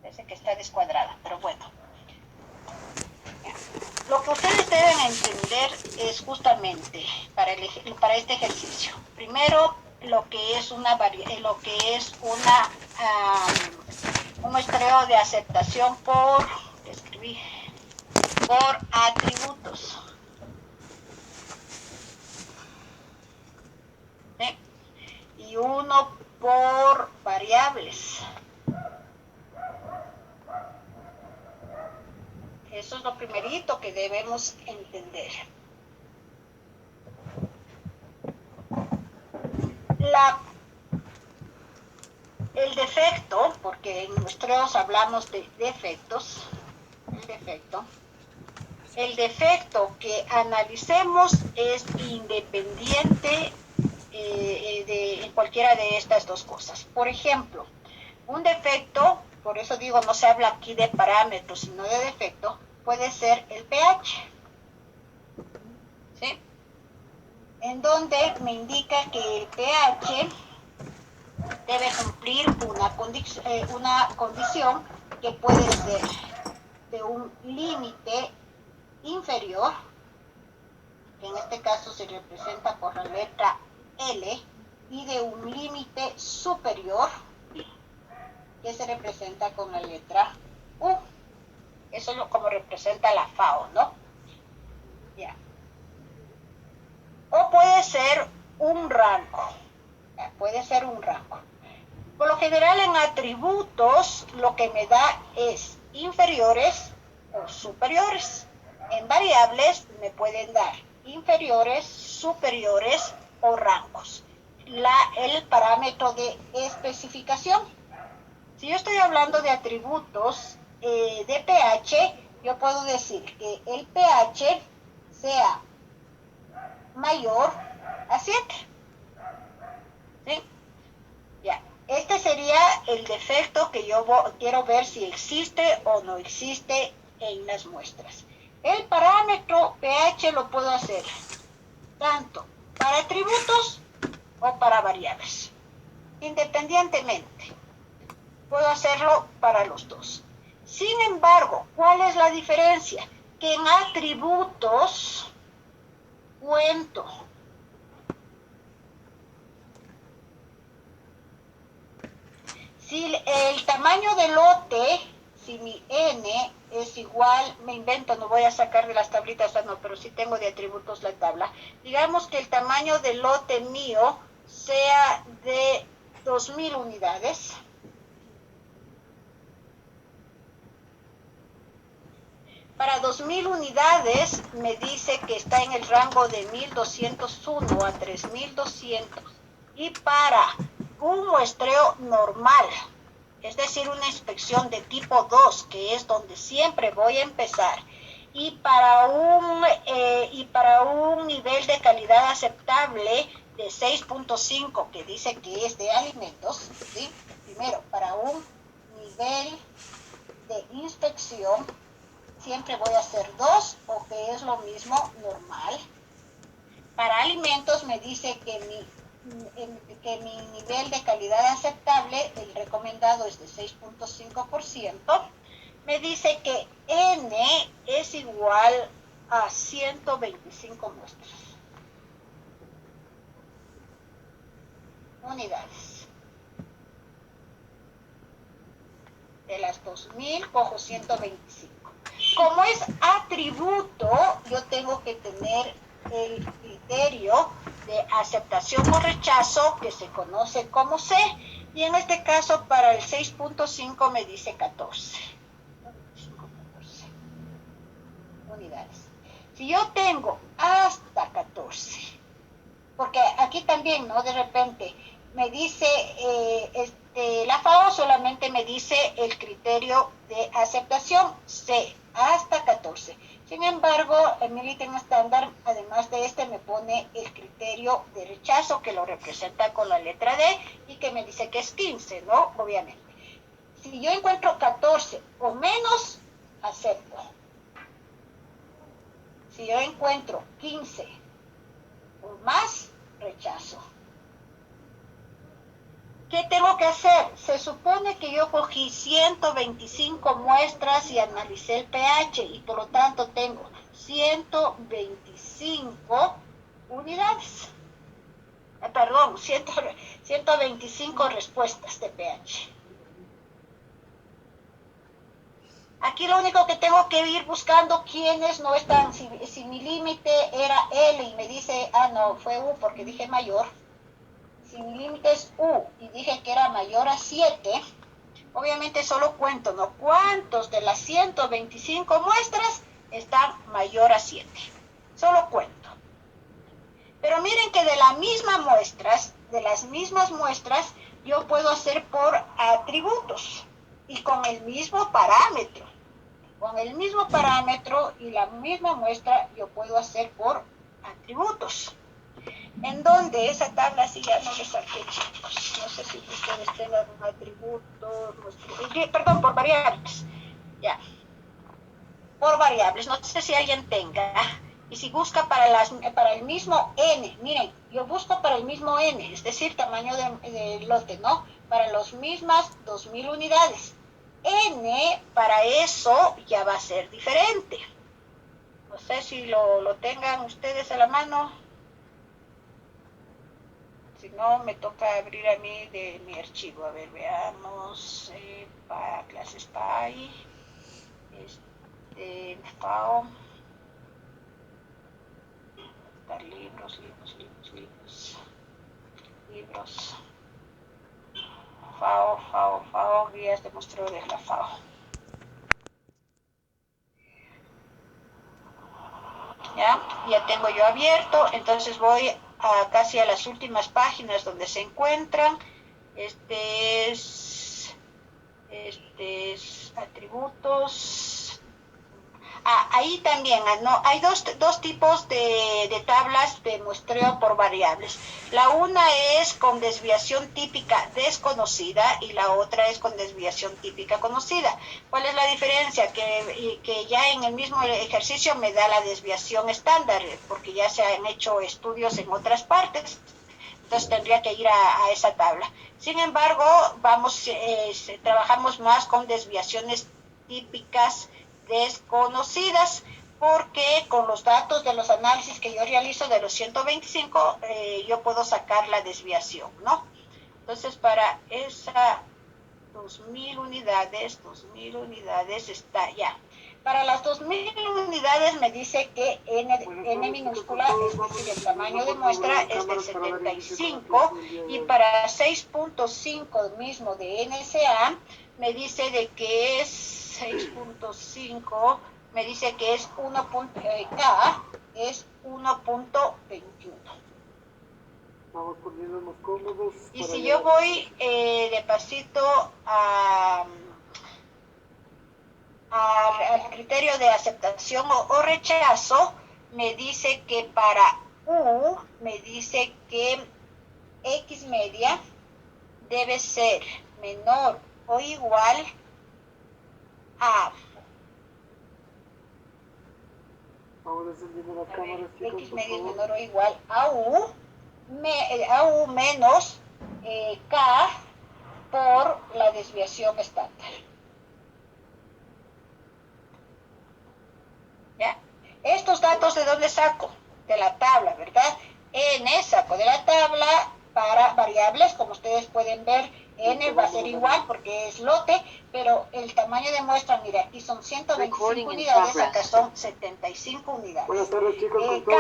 Parece que está descuadrada, pero bueno. Lo que ustedes deben entender es justamente para este ejercicio. Primero, lo que es un muestreo de aceptación por atributos. ¿Sí? Y uno por variables. Eso es lo primerito que debemos entender. El defecto, porque en muestreos hablamos de defectos, el defecto que analicemos es independiente en cualquiera de estas dos cosas. Por ejemplo, un defecto, por eso digo, no se habla aquí de parámetros, sino de defecto, puede ser el pH. ¿Sí? En donde me indica que el pH debe cumplir una condición que puede ser de un límite inferior, que en este caso se representa por la letra L, y de un límite superior, que se representa con la letra U. Eso es como representa la FAO, ¿no? Ya. O puede ser un rango. Ya, puede ser un rango. Por lo general en atributos lo que me da es inferiores o superiores. En variables me pueden dar inferiores, superiores o rangos. El parámetro de especificación. Si yo estoy hablando de atributos de pH, yo puedo decir que el pH sea mayor a 7. ¿Sí? Ya. Este sería el defecto que yo quiero ver si existe o no existe en las muestras. El parámetro pH lo puedo hacer tanto para atributos o para variables. Independientemente, puedo hacerlo para los dos. Sin embargo, ¿cuál es la diferencia? Que en atributos cuento si el tamaño del lote, si mi n es igual, me invento, no voy a sacar de las tablitas, no, pero sí tengo de atributos la tabla. Digamos que el tamaño del lote mío sea de 2000 unidades. Para 2000 unidades me dice que está en el rango de 1201 a 3200. Y para un muestreo normal, es decir, una inspección de tipo 2, que es donde siempre voy a empezar, y para un nivel de calidad aceptable de 6.5, que dice que es de alimentos, ¿sí? Primero, para un nivel de inspección, siempre voy a hacer 2, o que es lo mismo, normal. Para alimentos me dice que mi nivel de calidad aceptable, el recomendado es de 6.5%, me dice que N es igual a 125 muestras. Unidades. De las 2000 cojo 125. Como es atributo, yo tengo que tener el criterio de aceptación o rechazo, que se conoce como C, y en este caso para el 6.5 me dice 14 unidades. Si yo tengo hasta 14, porque aquí también, ¿no? De repente me dice, la FAO solamente me dice el criterio de aceptación C, hasta 14. Sin embargo, el Military Standard, además de este, me pone el criterio de rechazo, que lo representa con la letra D, y que me dice que es 15, ¿no? Obviamente. Si yo encuentro 14 o menos, acepto. Si yo encuentro 15 o más, rechazo. ¿Qué tengo que hacer? Se supone que yo cogí 125 muestras y analicé el pH y por lo tanto tengo 125 unidades. Perdón, 125 respuestas de pH. Aquí lo único que tengo que ir buscando quiénes no están. Si mi límite era L y me dice, no, fue U porque dije mayor. Si mi límite es U y dije que era mayor a 7, obviamente solo cuento, ¿no? ¿Cuántos de las 125 muestras están mayor a 7? Solo cuento. Pero miren que de las mismas muestras, yo puedo hacer por atributos y con el mismo parámetro. Con el mismo parámetro y la misma muestra, yo puedo hacer por atributos. En donde esa tabla sí ya no le saqué, chicos. No sé si ustedes tengan un atributo, perdón, por variables. Ya. Por variables, no sé si alguien tenga. Y si busca para el mismo n, miren, yo busco para el mismo n, es decir, tamaño de lote, ¿no? Para las mismas 2000 unidades. N, para eso ya va a ser diferente. No sé si lo tengan ustedes a la mano. Si no, me toca abrir a mí de mi archivo. A ver, veamos. Para clases PAI. FAO. Libros. FAO, guías de muestreo de la FAO. Ya tengo yo abierto, entonces voy casi a las últimas páginas donde se encuentran. Este es atributos. Ahí también, ¿no? Hay dos tipos de tablas de muestreo por variables. La una es con desviación típica desconocida y la otra es con desviación típica conocida. ¿Cuál es la diferencia? Que ya en el mismo ejercicio me da la desviación estándar, porque ya se han hecho estudios en otras partes. Entonces tendría que ir a esa tabla. Sin embargo, trabajamos más con desviaciones típicas desconocidas, porque con los datos de los análisis que yo realizo de los 125, yo puedo sacar la desviación, ¿no? Entonces, para esa 2000 unidades está ya. Para las 2000 unidades me dice que N minúscula, es decir, el tamaño de muestra es de 75, y para 6.5 mismo de NSA me dice de que es 6.5, me dice que es 1.K, es 1.21. Vamos poniéndonos cómodos. Y si yo voy de pasito al criterio de aceptación o rechazo, me dice que para U, me dice que X media debe ser menor o igual a X media es menor o igual a U menos K por la desviación estándar. ¿Ya? Estos datos, ¿de dónde saco? De la tabla, ¿verdad? N saco de la tabla para variables, como ustedes pueden ver, N va a ser igual porque es lote, pero el tamaño de muestra, mira, aquí son 125 unidades, acá son 75 unidades. Buenas tardes, chicos. K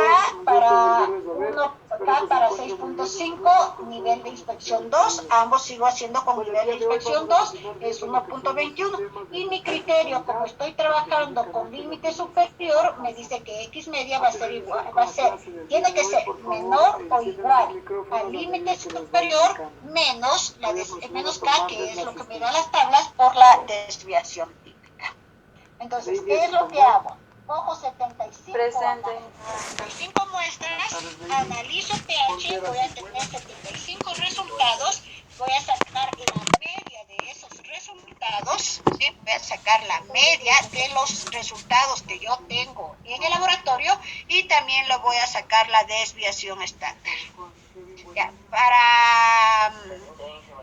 para 6.5, nivel de inspección 2, ambos sigo haciendo con nivel de inspección 2, es 1.21, y mi criterio, como estoy trabajando con límite superior, me dice que X media va a ser igual, tiene que ser menor o igual al límite superior menos K, que es lo que me da las tablas por la desviación típica. Entonces, ¿qué es lo que hago? Cojo 75 muestras, analizo pH, voy a tener 75 resultados, voy a sacar la media de esos resultados, ¿sí? Voy a sacar la media de los resultados que yo tengo en el laboratorio, y también lo voy a sacar la desviación estándar. Ya,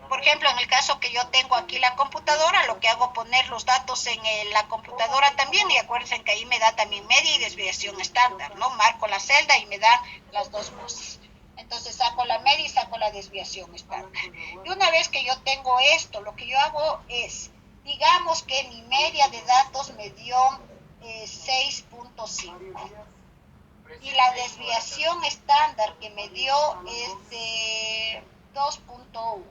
por ejemplo, en el caso que yo tengo aquí la computadora, lo que hago es poner los datos en la computadora también, y acuérdense que ahí me da también media y desviación estándar, ¿no? Marco la celda y me da las dos cosas. Entonces saco la media y saco la desviación estándar. Y una vez que yo tengo esto, lo que yo hago es, digamos que mi media de datos me dio 6.5. Y la desviación estándar que me dio es de 2.1.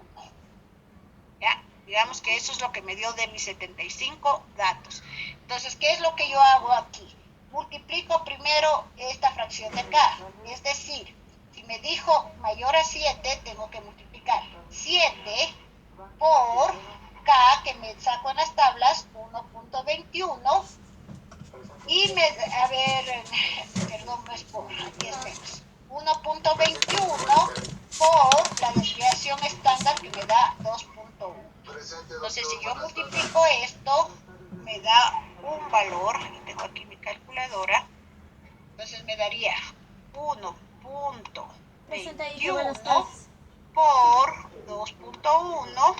¿Ya? Digamos que eso es lo que me dio de mis 75 datos. Entonces, ¿qué es lo que yo hago aquí? Multiplico primero esta fracción de acá. Es decir, si me dijo mayor a 7, tengo que multiplicar 7 por K, que me saco en las tablas, 1.21. Y a ver, perdón, no es por, aquí es menos. 1.21 por la desviación estándar que me da 2.1. Entonces, si yo multiplico esto, me da un valor, tengo aquí mi calculadora, entonces me daría 1.21 por 2.1,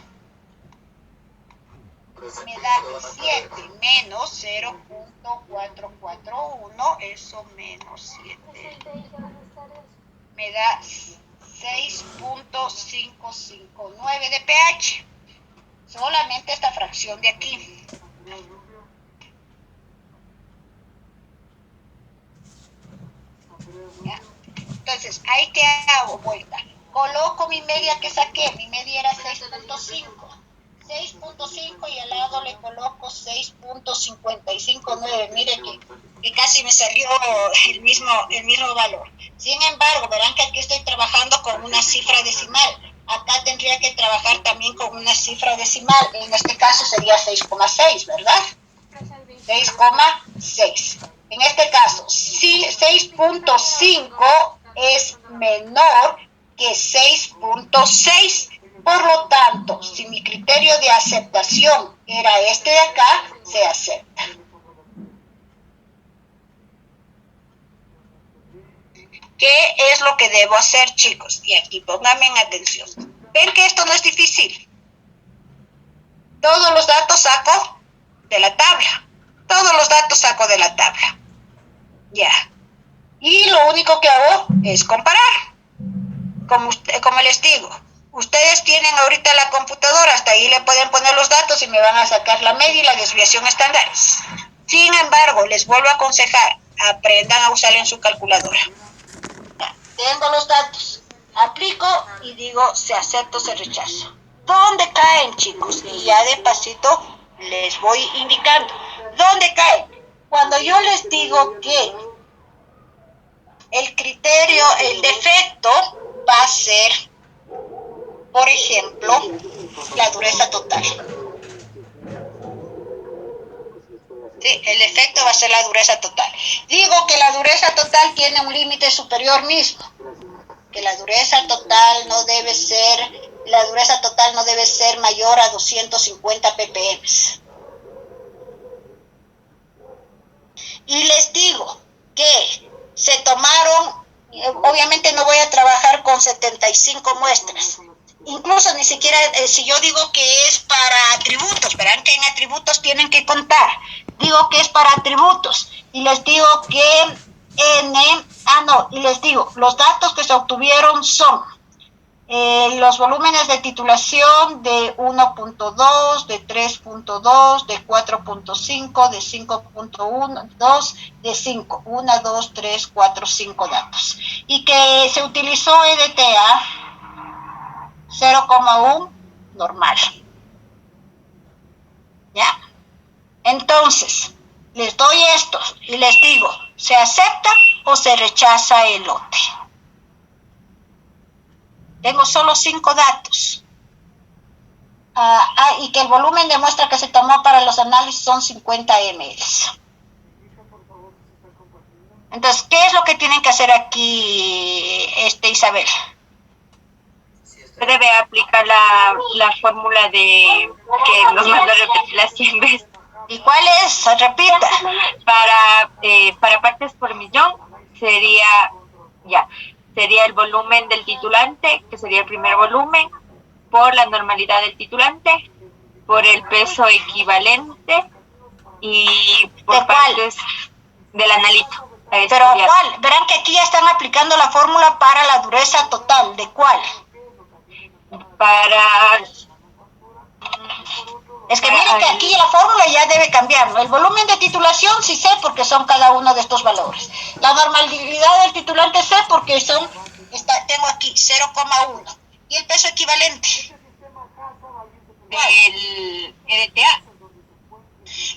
me da 7 menos 0.441, eso menos 7, me da 6.559 de pH, solamente esta fracción de aquí. ¿Ya? Entonces, ahí que hago vuelta, coloco mi media que saqué, mi media era 6.5 y al lado le coloco 6.559. Mire que casi me salió el mismo valor. Sin embargo, verán que aquí estoy trabajando con una cifra decimal. Acá tendría que trabajar también con una cifra decimal. En este caso sería 6,6, ¿verdad? 6,6. En este caso, si 6.5 es menor que 6.6. Por lo tanto, si mi criterio de aceptación era este de acá, se acepta. ¿Qué es lo que debo hacer, chicos? Y aquí pónganme en atención. ¿Ven que esto no es difícil? Todos los datos saco de la tabla. Todos los datos saco de la tabla. Ya. Y lo único que hago es comparar. Como les digo, ustedes tienen ahorita la computadora, hasta ahí le pueden poner los datos y me van a sacar la media y la desviación estándares. Sin embargo, les vuelvo a aconsejar, aprendan a usarla en su calculadora. Ya, tengo los datos, aplico y digo se acepta o se rechaza. ¿Dónde caen, chicos? Y ya de pasito les voy indicando. ¿Dónde caen? Cuando yo les digo que el criterio, el defecto va a ser, por ejemplo, la dureza total. Sí, el defecto va a ser la dureza total. Digo que la dureza total tiene un límite superior mismo, que la dureza total no debe ser mayor a 250 ppm. Y les digo que se tomaron, obviamente no voy a trabajar con 75 muestras. Incluso ni siquiera, si yo digo que es para atributos, verán que en atributos tienen que contar. Digo que es para atributos y les digo que y les digo, los datos que se obtuvieron son los volúmenes de titulación de 1.2, de 3.2, de 4.5, de 5.1, 2, de 5, 1, 2, 3, 4, 5 datos. Y que se utilizó EDTA 0,1 normal. ¿Ya? Entonces, les doy esto y les digo, ¿se acepta o se rechaza el lote? Tengo solo 5 datos. Y que el volumen de muestra que se tomó para los análisis son 50 ml. Entonces, ¿qué es lo que tienen que hacer aquí, Isabel? Debe aplicar la fórmula de que nos mandó a repetir las 100 veces. ¿Y cuál es? Repita. Para partes por millón sería el volumen del titulante, que sería el primer volumen, por la normalidad del titulante, por el peso equivalente y por ¿de cuál? partes del analito. ¿Pero cuál? Verán que aquí ya están aplicando la fórmula para la dureza total. ¿De cuál? Para... Es que miren que aquí la fórmula ya debe cambiar, ¿no? El volumen de titulación sí sé porque son cada uno de estos valores. La normalidad del titulante sé porque tengo aquí 0,1. ¿Y el peso equivalente? El EDTA.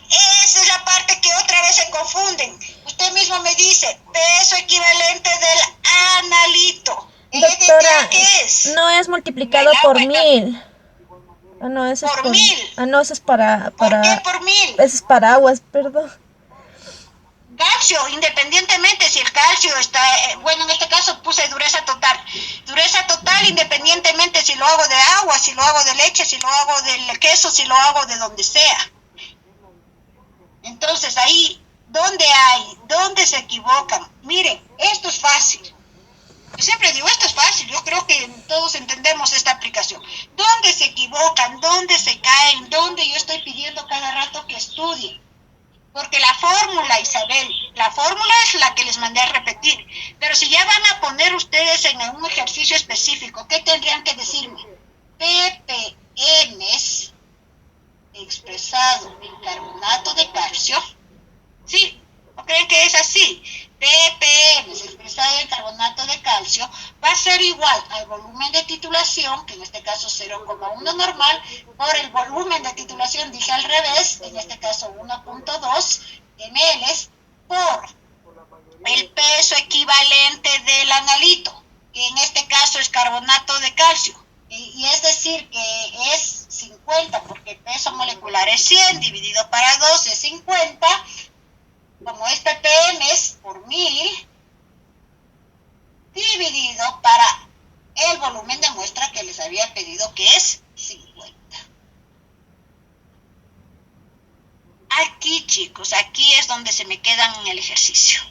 Esa es la parte que otra vez se confunden. Usted mismo me dice, peso equivalente del analito. ¿El Doctora, EDTA qué es? no es multiplicado por 1000. Ah, no, eso es ¿Por 1000? Ah, no, eso es para... ¿Por qué por 1000? Eso es para aguas, perdón. Calcio, independientemente si el calcio está, bueno, en este caso puse dureza total. Dureza total independientemente si lo hago de agua, si lo hago de leche, si lo hago del queso, si lo hago de donde sea. Entonces ahí, ¿dónde se equivocan? Miren, esto es fácil. Yo siempre digo, esto es fácil, yo creo que todos entendemos esta aplicación. ¿Dónde se equivocan? ¿Dónde se caen? ¿Dónde yo estoy pidiendo cada rato que estudien? Porque la fórmula, Isabel, la fórmula es la que les mandé a repetir. Pero si ya van a poner ustedes en un ejercicio específico, ¿qué tendrían que decirme? ppm expresado en carbonato de calcio. ¿Sí? ¿No creen que es así? ppm expresado en carbonato de calcio va a ser igual al volumen de titulación, que en este caso 0,1 normal, por el volumen de titulación, dije al revés, en este caso 1.2 ml, por el peso equivalente del analito, que en este caso es carbonato de calcio. Y es decir, que es 50, porque el peso molecular es 100, dividido para 2 es 50, como es ppm por 1000, dividido para el volumen de muestra que les había pedido, que es 50. Aquí, chicos, aquí es donde se me quedan en el ejercicio.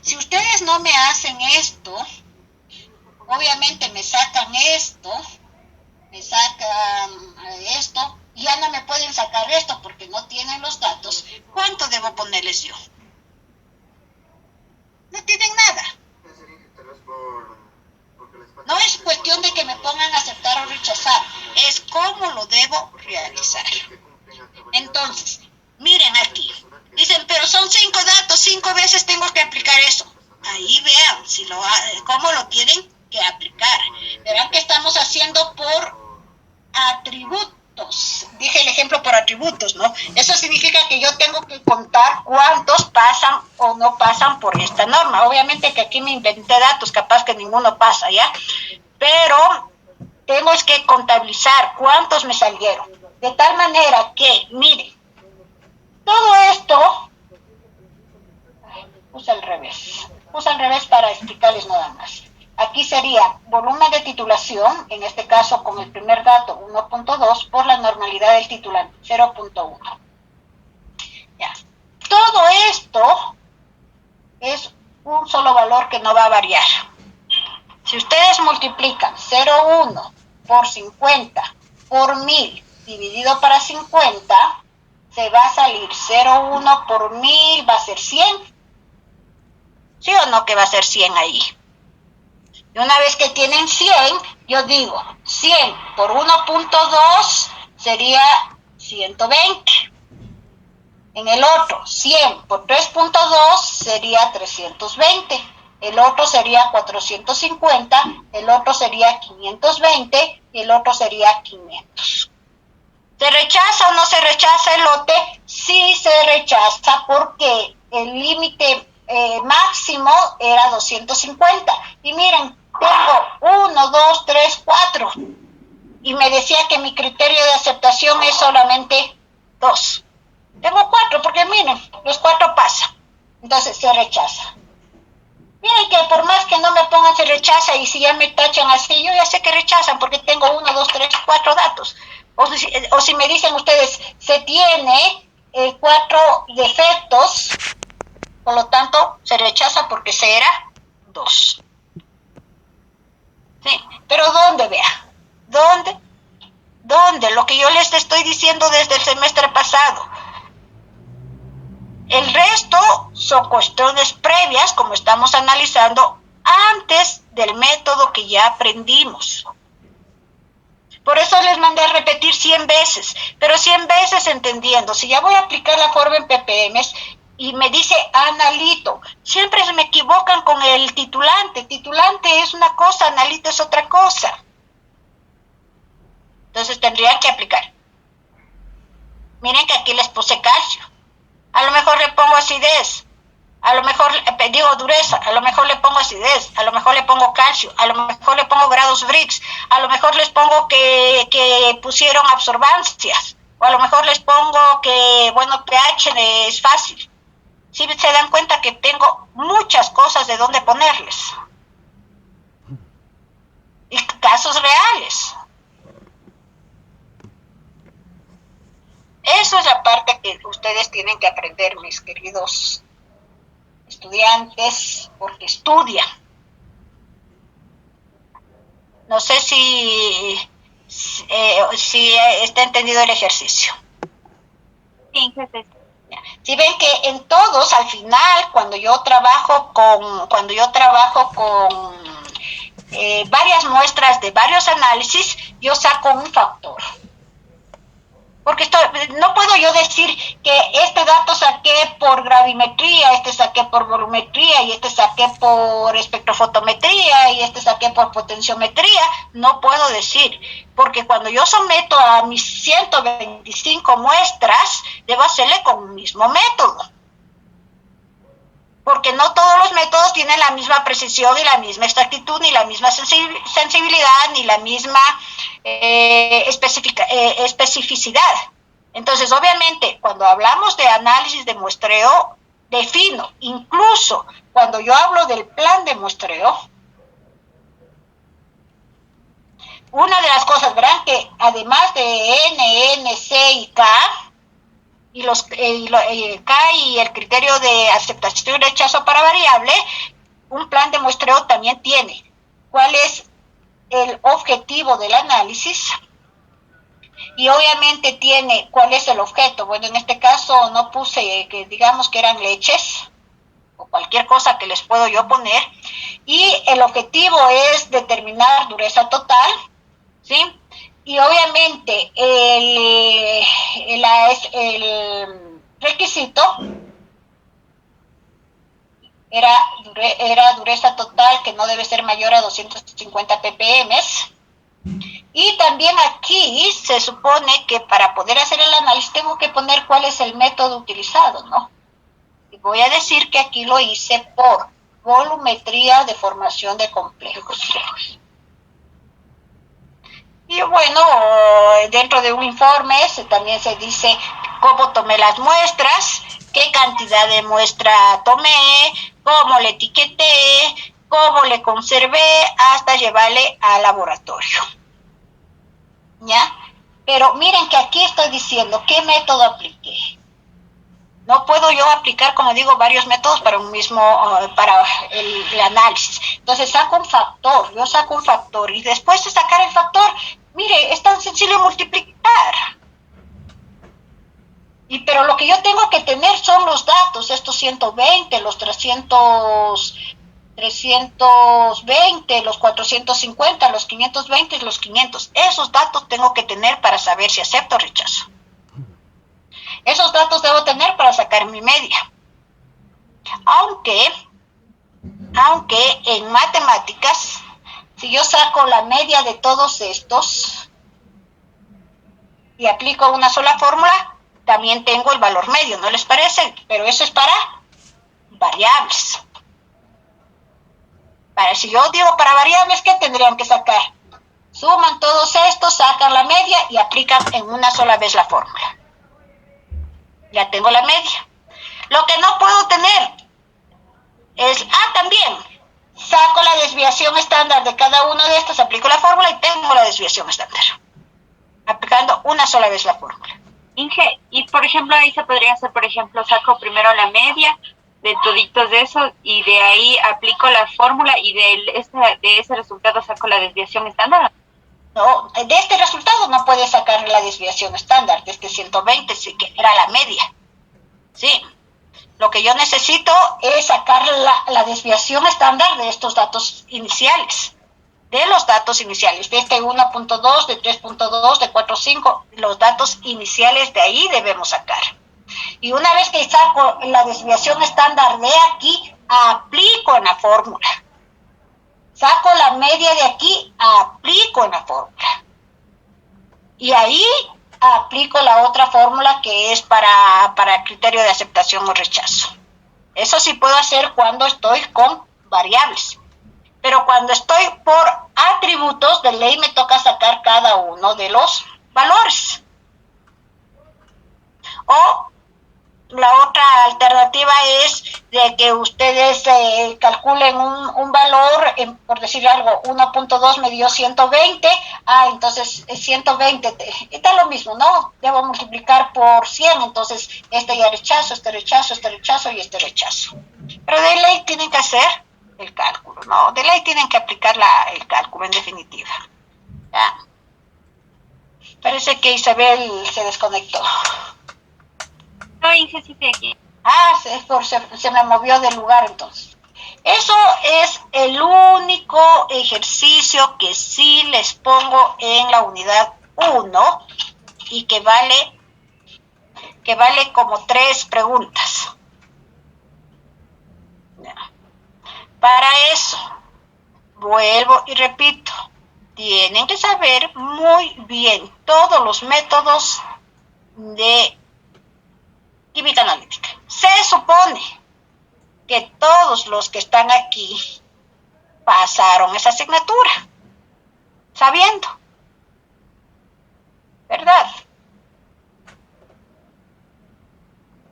Si ustedes no me hacen esto, obviamente me sacan esto, y ya no me pueden sacar esto porque no tienen los datos. ¿Cuánto debo ponerles yo? No tienen nada. No es cuestión de que me pongan a aceptar o rechazar, es cómo lo debo realizar. Entonces, miren aquí, dicen, pero son 5 datos, 5 veces tengo que aplicar eso. Ahí vean cómo lo tienen que aplicar. Verán que estamos haciendo por atributos. Dije el ejemplo por atributos, ¿no? Eso significa que yo tengo que contar cuántos pasan o no pasan por esta norma. Obviamente que aquí me inventé datos, capaz que ninguno pasa, ¿ya? Pero tenemos que contabilizar cuántos me salieron. De tal manera que, miren, todo esto, puse al revés para explicarles nada más. Aquí sería volumen de titulación, en este caso con el primer dato 1.2 por la normalidad del titulante 0.1. Ya. Todo esto es un solo valor que no va a variar. Si ustedes multiplican 0.1 por 50 por 1000 dividido para 50, se va a salir 0.1 por 1000, va a ser 100. ¿Sí o no que va a ser 100 ahí? Y una vez que tienen 100, yo digo 100 por 1.2 sería 120. En el otro, 100 por 3.2 sería 320. El otro sería 450, el otro sería 520 y el otro sería 500. ¿Se rechaza o no se rechaza el lote? Sí se rechaza porque el límite máximo era 250. Y miren, tengo 1, 2, 3, 4. Y me decía que mi criterio de aceptación es solamente 2. Tengo 4 porque miren, los 4 pasan. Entonces se rechaza. Miren que por más que no me pongan se rechaza, y si ya me tachan así, yo ya sé que rechazan porque tengo 1, 2, 3, 4 datos. O si me dicen ustedes, se tiene 4 defectos, por lo tanto se rechaza porque se era 2. Sí, pero ¿dónde, vea? ¿Dónde? ¿Dónde? Lo que yo les estoy diciendo desde el semestre pasado. El resto son cuestiones previas, como estamos analizando, antes del método que ya aprendimos. Por eso les mandé a repetir 100 veces, pero 100 veces entendiendo. Si ya voy a aplicar la forma en ppms y me dice analito, siempre se me equivocan con el titulante. Titulante es una cosa, analito es otra cosa. Entonces tendrían que aplicar. Miren que aquí les puse calcio. A lo mejor le pongo acidez. A lo mejor digo dureza, a lo mejor le pongo acidez, a lo mejor le pongo calcio, a lo mejor le pongo grados Brix, a lo mejor les pongo que pusieron absorbancias, o a lo mejor les pongo que, bueno, pH es fácil. Si se dan cuenta que tengo muchas cosas de dónde ponerles. Y casos reales. Eso es la parte que ustedes tienen que aprender, mis queridos estudiantes, porque estudian. No sé si está entendido el ejercicio. Sí, jefe. Si ven que en todos, al final, cuando yo trabajo con varias muestras de varios análisis, yo saco un factor. Porque no puedo yo decir que este dato saqué por gravimetría, este saqué por volumetría, y este saqué por espectrofotometría, y este saqué por potenciometría. No puedo decir, porque cuando yo someto a mis 125 muestras, debo hacerle con un mismo método. Porque no todos los métodos tienen la misma precisión y la misma exactitud, ni la misma sensibilidad, ni la misma especificidad. Entonces, obviamente, cuando hablamos de análisis de muestreo, defino, incluso cuando yo hablo del plan de muestreo, una de las cosas, verán que además de N, N, C y K, y K y el criterio de aceptación y rechazo para variable, un plan de muestreo también tiene cuál es el objetivo del análisis y obviamente tiene cuál es el objeto. Bueno, en este caso no puse que digamos que eran leches o cualquier cosa que les puedo yo poner, y el objetivo es determinar dureza total, ¿sí? Y obviamente el requisito era dureza total que no debe ser mayor a 250 ppm. Y también aquí se supone que para poder hacer el análisis tengo que poner cuál es el método utilizado, ¿no? Y voy a decir que aquí lo hice por volumetría de formación de complejos. Y bueno, dentro de un informe también se dice cómo tomé las muestras, qué cantidad de muestra tomé, cómo le etiqueté, cómo le conservé hasta llevarle al laboratorio. ¿Ya? Pero miren que aquí estoy diciendo qué método apliqué. No puedo yo aplicar, como digo, varios métodos para un mismo, para el análisis. Entonces saco un factor, yo saco un factor y después de sacar el factor, mire, es tan sencillo multiplicar. Pero lo que yo tengo que tener son los datos, estos 120, los 320, los 450, los 520 y los 500. Esos datos tengo que tener para saber si acepto o rechazo. Esos datos debo tener para sacar mi media. Aunque en matemáticas, si yo saco la media de todos estos y aplico una sola fórmula, también tengo el valor medio, ¿no les parece? Pero eso es para variables. Si yo digo para variables, ¿qué tendrían que sacar? Suman todos estos, sacan la media y aplican en una sola vez la fórmula. Ya tengo la media. Lo que no puedo tener es, también, saco la desviación estándar de cada uno de estos, aplico la fórmula y tengo la desviación estándar. Aplicando una sola vez la fórmula. Inge, y por ejemplo ahí se podría hacer, por ejemplo, saco primero la media de toditos de eso y de ahí aplico la fórmula y de ese resultado saco la desviación estándar. No, de este resultado no puedes sacar la desviación estándar, de este 120, sí, que era la media. Sí, lo que yo necesito es sacar la desviación estándar de estos datos iniciales, de los datos iniciales, de este 1.2, de 3.2, de 4.5, los datos iniciales de ahí debemos sacar. Y una vez que saco la desviación estándar de aquí, aplico en la fórmula. Saco la media de aquí, aplico en la fórmula. Y ahí aplico la otra fórmula que es para criterio de aceptación o rechazo. Eso sí puedo hacer cuando estoy con variables. Pero cuando estoy por atributos, de ley me toca sacar cada uno de los valores. O la otra alternativa es de que ustedes calculen un valor, por decir algo, 1.2 me dio 120, entonces 120, está lo mismo, ¿no? Debo multiplicar por 100, entonces este ya rechazo, este rechazo, este rechazo y este rechazo. Pero de ley tienen que hacer el cálculo, ¿no? De ley tienen que aplicar el cálculo, en definitiva. ¿Ya? Parece que Isabel se desconectó. No, Inge, sí estoy aquí. Se me movió del lugar entonces. Eso es el único ejercicio que sí les pongo en la unidad 1 y que vale como 3 preguntas. Para eso, vuelvo y repito, tienen que saber muy bien todos los métodos de química analítica. Se supone que todos los que están aquí pasaron esa asignatura, sabiendo, ¿verdad?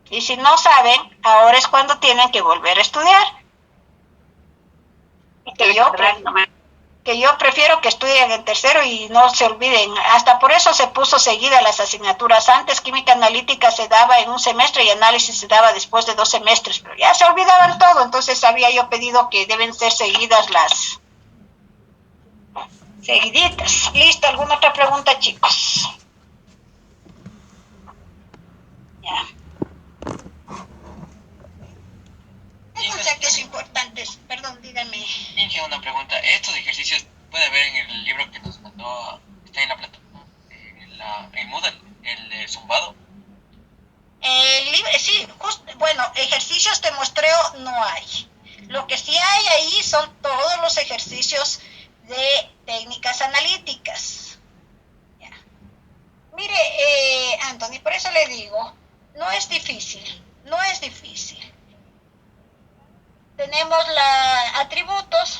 Y si no saben, ahora es cuando tienen que volver a estudiar. Que yo prefiero que estudien en tercero y no se olviden. Hasta por eso se puso seguida las asignaturas. Antes química analítica se daba en un semestre y análisis se daba después de 2 semestres, pero ya se olvidaban todo, entonces había yo pedido que deben ser seguidas las seguiditas. ¿Listo? ¿Alguna otra pregunta, chicos? Ya. Conceptos importantes, perdón, díganme. Inge, una pregunta. ¿Estos ejercicios puede ver en el libro que nos mandó, está en la plataforma, el Moodle, el de zumbado? El libro, sí, bueno, ejercicios de muestreo no hay. Lo que sí hay ahí son todos los ejercicios de técnicas analíticas. Ya. Mire, Anthony, por eso le digo, no es difícil. Tenemos atributos.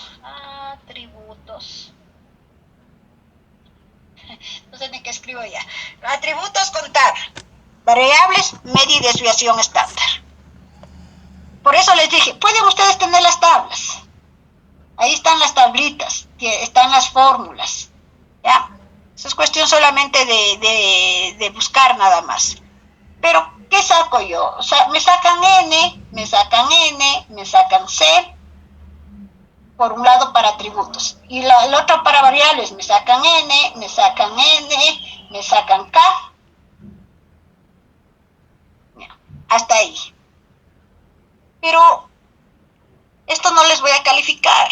No sé ni qué escribo ya. Atributos contar. Variables, media y desviación estándar. Por eso les dije, pueden ustedes tener las tablas. Ahí están las tablitas, están las fórmulas. ¿Ya? Eso es cuestión solamente de buscar nada más. Pero, ¿qué saco yo? O sea, me sacan N, me sacan C, por un lado para atributos. Y el otro para variables, me sacan N, me sacan K. Hasta ahí. Pero esto no les voy a calificar.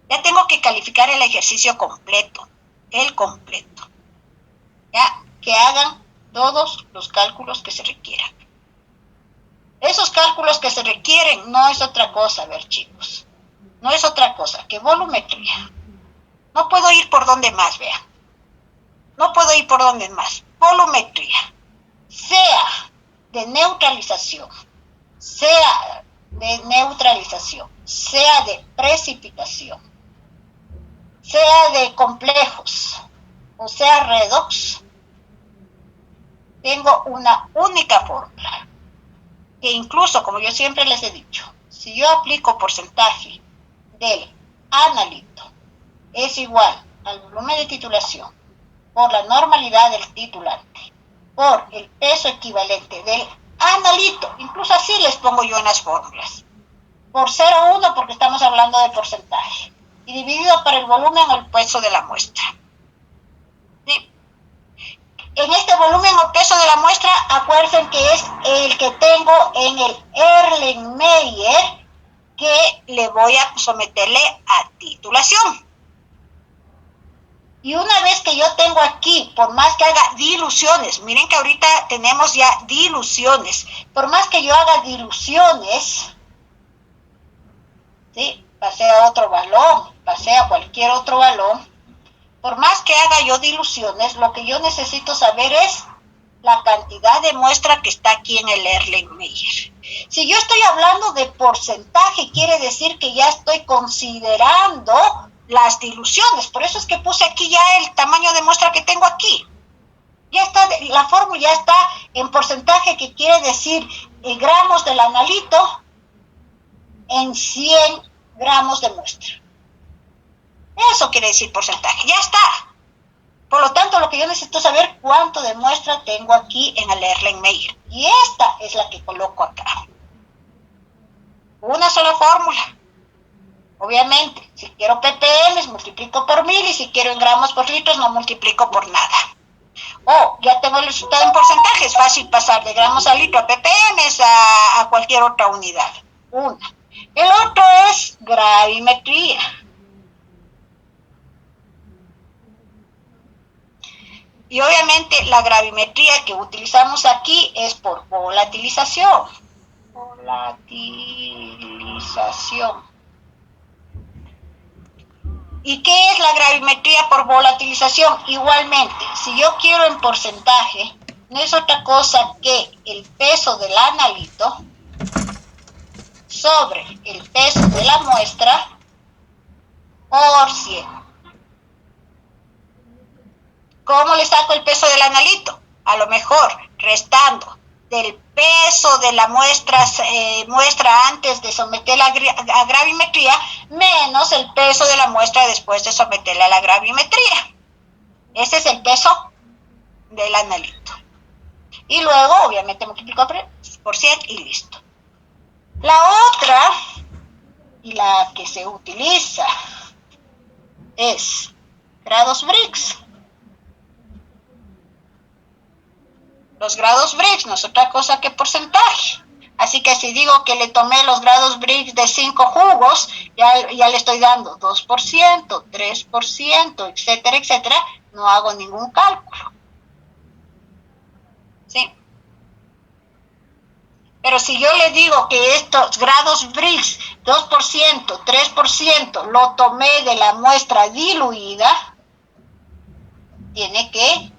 Ya tengo que calificar el ejercicio completo. El completo. Ya, que hagan todos los cálculos que se requieran. Esos cálculos que se requieren no es otra cosa, a ver, chicos. No es otra cosa que volumetría. No puedo ir por donde más, vean. No puedo ir por donde más. Volumetría. Sea de neutralización, sea de precipitación, sea de complejos, o sea redox, tengo una única fórmula, que incluso, como yo siempre les he dicho, si yo aplico porcentaje del analito es igual al volumen de titulación por la normalidad del titulante, por el peso equivalente del analito, incluso así les pongo yo en las fórmulas, por 0,1 porque estamos hablando de porcentaje, y dividido por el volumen o el peso de la muestra. En este volumen o peso de la muestra, acuérdense que es el que tengo en el Erlenmeyer, que le voy a someterle a titulación. Y una vez que yo tengo aquí, por más que haga diluciones, miren que ahorita tenemos ya diluciones, por más que yo haga diluciones, ¿sí? Pasé a otro balón, pasé a cualquier otro balón, por más que haga yo diluciones, lo que yo necesito saber es la cantidad de muestra que está aquí en el Erlenmeyer. Si yo estoy hablando de porcentaje, quiere decir que ya estoy considerando las diluciones. Por eso es que puse aquí ya el tamaño de muestra que tengo aquí. Ya está, la fórmula ya está en porcentaje, que quiere decir gramos del analito en 100 gramos de muestra. Eso quiere decir porcentaje, ya está. Por lo tanto, lo que yo necesito saber cuánto de muestra tengo aquí en el Erlenmeyer. Y esta es la que coloco acá. Una sola fórmula. Obviamente, si quiero ppm, multiplico por 1000, y si quiero en gramos por litros, no multiplico por nada. Ya tengo el resultado en porcentaje. Es fácil pasar de gramos a litro a ppm a cualquier otra unidad. Una. El otro es gravimetría. Y obviamente la gravimetría que utilizamos aquí es por volatilización. Volatilización. ¿Y qué es la gravimetría por volatilización? Igualmente, si yo quiero en porcentaje, no es otra cosa que el peso del analito sobre el peso de la muestra por 100. ¿Cómo le saco el peso del analito? A lo mejor restando del peso de la muestra antes de someterla a gravimetría menos el peso de la muestra después de someterla a la gravimetría. Ese es el peso del analito. Y luego, obviamente, multiplico por 100 y listo. La otra, y la que se utiliza, es grados Brix. Los grados Brix no es otra cosa que porcentaje. Así que si digo que le tomé los grados Brix de 5 jugos, ya le estoy dando 2%, 3%, etcétera, etcétera. No hago ningún cálculo. ¿Sí? Pero si yo le digo que estos grados Brix, 2%, 3%, lo tomé de la muestra diluida, tiene que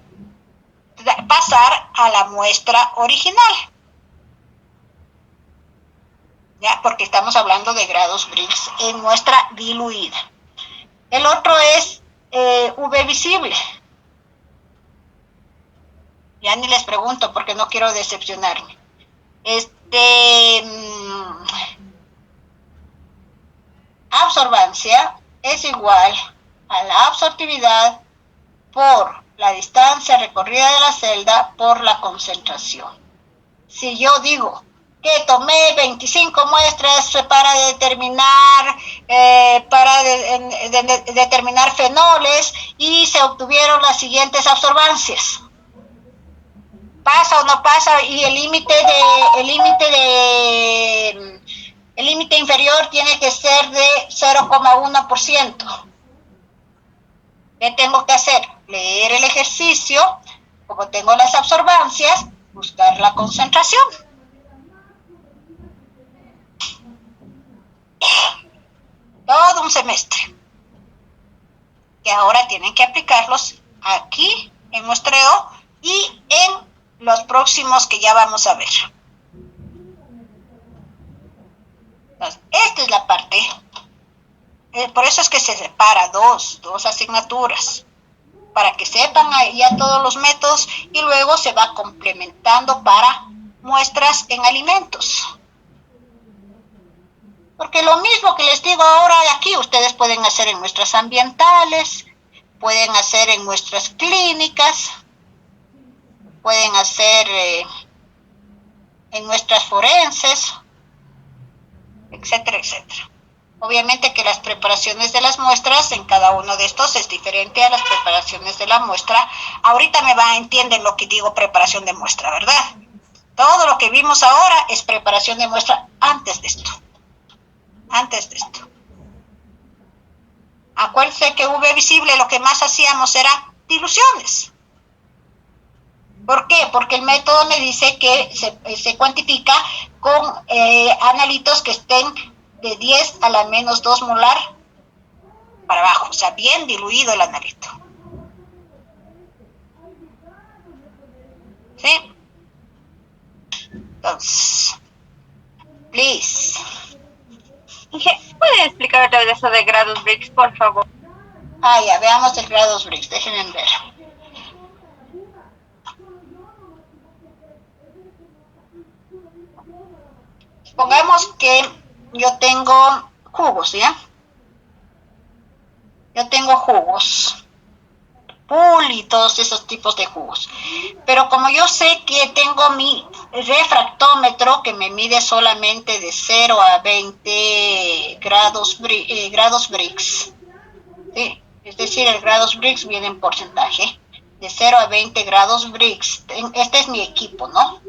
pasar a la muestra original. ¿Ya? Porque estamos hablando de grados Brix en muestra diluida. El otro es V visible. Ya ni les pregunto porque no quiero decepcionarme. Absorbancia es igual a la absortividad por la distancia recorrida de la celda por la concentración. Si yo digo que tomé 25 muestras para determinar determinar fenoles y se obtuvieron las siguientes absorbancias, ¿pasa o no pasa? Y el límite inferior tiene que ser de 0,1%. ¿Qué tengo que hacer? Leer el ejercicio, como tengo las absorbancias, buscar la concentración. Todo un semestre. Que ahora tienen que aplicarlos aquí en muestreo y en los próximos que ya vamos a ver. Entonces, esta es la parte. Por eso es que se separa dos asignaturas, para que sepan ya todos los métodos y luego se va complementando para muestras en alimentos. Porque lo mismo que les digo ahora aquí, ustedes pueden hacer en muestras ambientales, pueden hacer en muestras clínicas, pueden hacer en muestras forenses, etcétera, etcétera. Obviamente que las preparaciones de las muestras en cada uno de estos es diferente a las preparaciones de la muestra. Ahorita entienden lo que digo preparación de muestra, ¿verdad? Todo lo que vimos ahora es preparación de muestra antes de esto. Antes de esto. Acuérdense que V visible lo que más hacíamos era diluciones. ¿Por qué? Porque el método me dice que se cuantifica con analitos que estén de 10 a la menos 2 molar para abajo, o sea, bien diluido el analito. ¿Sí? Entonces, please. ¿Pueden explicar otra vez eso de grados Brix, por favor? Ya, veamos el grados Brix, déjenme ver. Supongamos que yo tengo jugos, ¿ya? Yo tengo jugos, pool y todos esos tipos de jugos. Pero como yo sé que tengo mi refractómetro que me mide solamente de 0 a 20 grados Brix, ¿sí? Es decir, el grados Brix viene en porcentaje, de 0 a 20 grados Brix. Este es mi equipo, ¿no?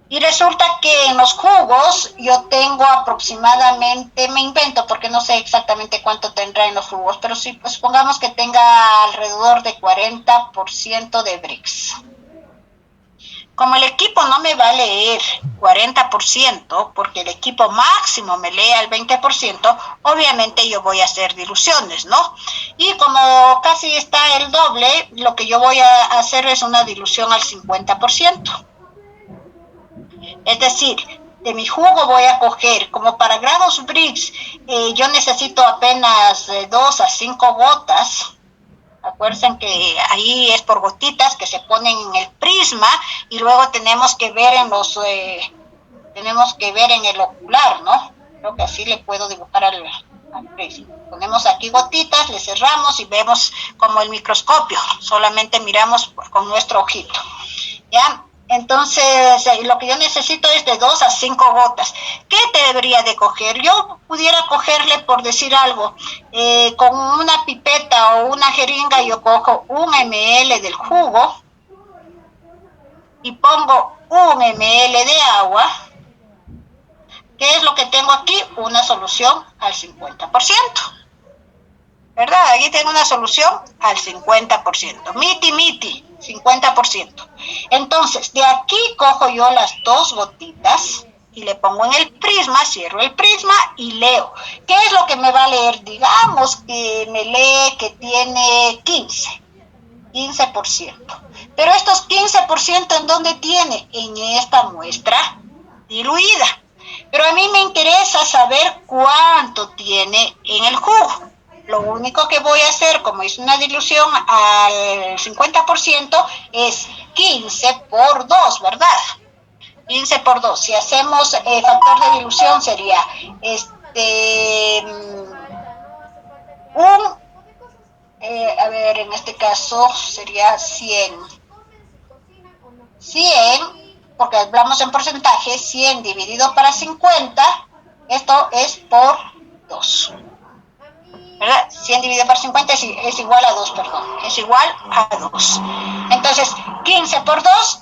Y resulta que en los jugos yo tengo aproximadamente, me invento porque no sé exactamente cuánto tendrá en los jugos, pero sí, pues supongamos que tenga alrededor de 40% de Brix. Como el equipo no me va a leer 40%, porque el equipo máximo me lee al 20%, obviamente yo voy a hacer diluciones, ¿no? Y como casi está el doble, lo que yo voy a hacer es una dilución al 50%. Es decir, de mi jugo voy a coger, como para grados Brix, yo necesito apenas 2 a 5 gotas. Acuérdense que ahí es por gotitas que se ponen en el prisma y luego tenemos que ver en el ocular, ¿no? Creo que así le puedo dibujar al prisma. Ponemos aquí gotitas, le cerramos y vemos como el microscopio, solamente miramos con nuestro ojito, ¿ya? Entonces, lo que yo necesito es de 2 a 5 gotas. ¿Qué te debería de coger? Yo pudiera cogerle, por decir algo, con una pipeta o una jeringa, yo cojo 1 ml del jugo y pongo 1 ml de agua. ¿Qué es lo que tengo aquí? Una solución al 50%. ¿Verdad? Aquí tengo una solución al 50%. Miti, 50%. Entonces, de aquí cojo yo las 2 gotitas y le pongo en el prisma, cierro el prisma y leo. ¿Qué es lo que me va a leer? Digamos que me lee que tiene 15%. Pero estos 15%, ¿en dónde tiene? En esta muestra diluida. Pero a mí me interesa saber cuánto tiene en el jugo. Lo único que voy a hacer, como es una dilución al 50%, es 15 por 2, ¿verdad? 15 por 2. Si hacemos factor de dilución sería en este caso sería 100, porque hablamos en porcentaje, 100 dividido para 50, esto es por 2. ¿Verdad? 100 dividido por 50 es igual a 2, perdón. Es igual a 2. Entonces, 15 por 2,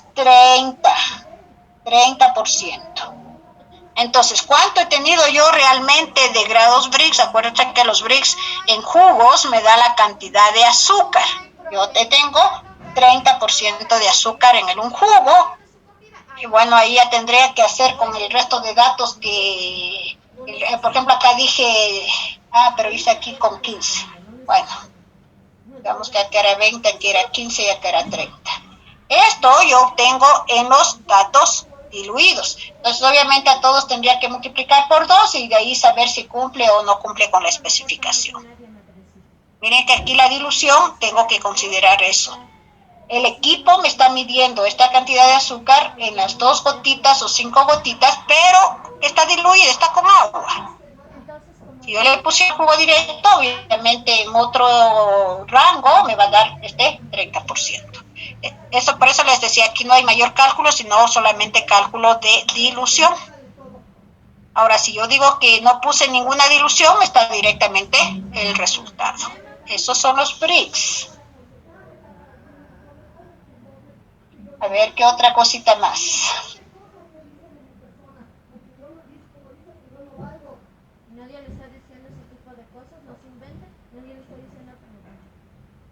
30%. Entonces, ¿cuánto he tenido yo realmente de grados Brix? Acuérdense que los Brix en jugos me da la cantidad de azúcar. Yo te tengo 30% de azúcar en un jugo. Y bueno, ahí ya tendría que hacer con el resto de datos que, por ejemplo, acá dije... pero hice aquí con 15. Bueno, digamos que aquí era 20, aquí era 15 y aquí era 30. Esto yo obtengo en los datos diluidos. Entonces, obviamente, a todos tendría que multiplicar por 2 y de ahí saber si cumple o no cumple con la especificación. Miren que aquí la dilución, tengo que considerar eso. El equipo me está midiendo esta cantidad de azúcar en las 2 gotitas o 5 gotitas, pero está diluida, está con agua. Si yo le puse el jugo directo, obviamente en otro rango me va a dar 30%. Por eso les decía, aquí no hay mayor cálculo, sino solamente cálculo de dilución. Ahora, si yo digo que no puse ninguna dilución, está directamente el resultado. Esos son los bricks. A ver, ¿qué otra cosita más? Nadie le está diciendo ese tipo de cosas, no se invente, nadie le está diciendo que me vaya.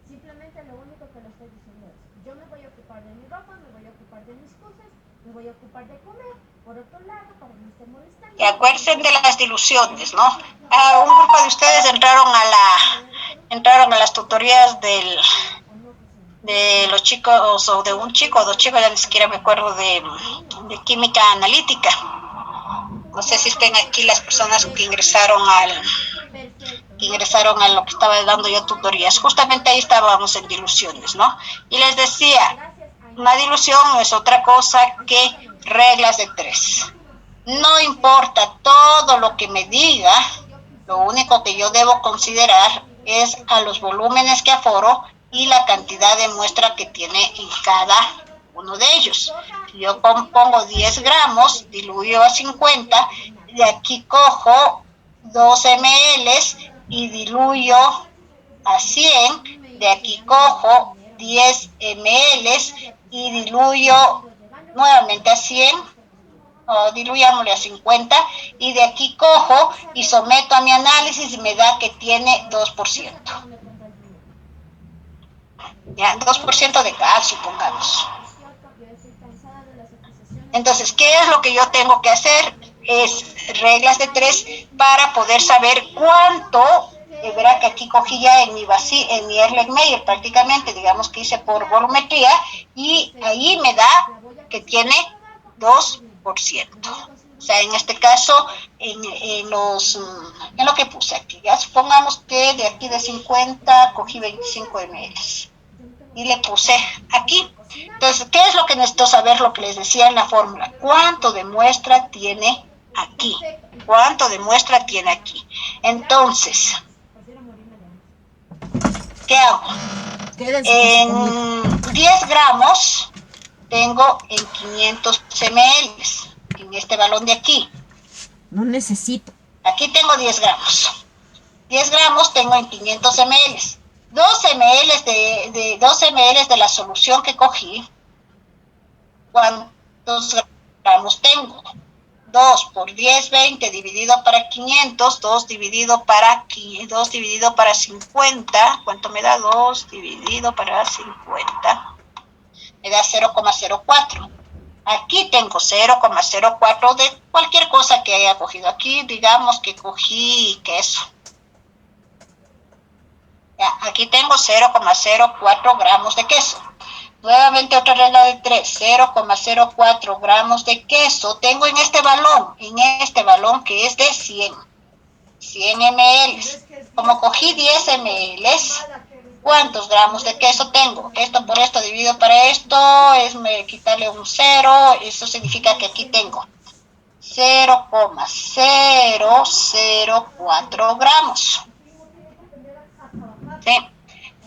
Simplemente lo único que le estoy diciendo es, yo me voy a ocupar de mi ropa, me voy a ocupar de mis cosas, me voy a ocupar de comer, por otro lado, para no estar molestando. Y acuérdense de las diluciones, ¿no? Un grupo de ustedes entraron a las tutorías de los chicos, o de un chico o dos chicos, ya ni siquiera me acuerdo, de química analítica. No sé si estén aquí las personas que ingresaron a lo que estaba dando yo tutorías. Justamente ahí estábamos en diluciones, ¿no? Y les decía, una dilución no es otra cosa que reglas de 3. No importa todo lo que me diga, lo único que yo debo considerar es a los volúmenes que aforo y la cantidad de muestra que tiene en cada uno de ellos. Si yo pongo 10 gramos, diluyo a 50, de aquí cojo 2 ml y diluyo a 100, de aquí cojo 10 ml y diluyo nuevamente a 100, o diluyámosle a 50, y de aquí cojo y someto a mi análisis y me da que tiene 2%. Ya, 2% de calcio, pongamos. Entonces, ¿qué es lo que yo tengo que hacer? Es reglas de 3 para poder saber cuánto. Verá que aquí cogí ya en mi Erlenmeyer prácticamente, digamos que hice por volumetría, y ahí me da que tiene 2%. O sea, en este caso, en lo que puse aquí, ya supongamos que de aquí de 50 cogí 25 ml y le puse aquí. Entonces, ¿qué es lo que necesito saber? Lo que les decía en la fórmula. ¿Cuánto de muestra tiene aquí? ¿Cuánto de muestra tiene aquí? Entonces, ¿qué hago? En 10 gramos tengo en 500 ml, en este balón de aquí. No necesito. Aquí tengo 10 gramos. 10 gramos tengo en 500 ml. 2 ml de la solución que cogí. ¿Cuántos gramos tengo? 2 por 10, 20 dividido para 500, 2 dividido para 50. ¿Cuánto me da 2 dividido para 50? Me da 0,04. Aquí tengo 0,04 de cualquier cosa que haya cogido. Aquí digamos que cogí queso. Ya, aquí tengo 0,04 gramos de queso. Nuevamente otra regla de 3, 0,04 gramos de queso tengo en este balón que es de 100 ml. Como cogí 10 ml, ¿cuántos gramos de queso tengo? Esto por esto dividido para esto, es quitarle un 0, eso significa que aquí tengo 0,004 gramos. ¿Sí?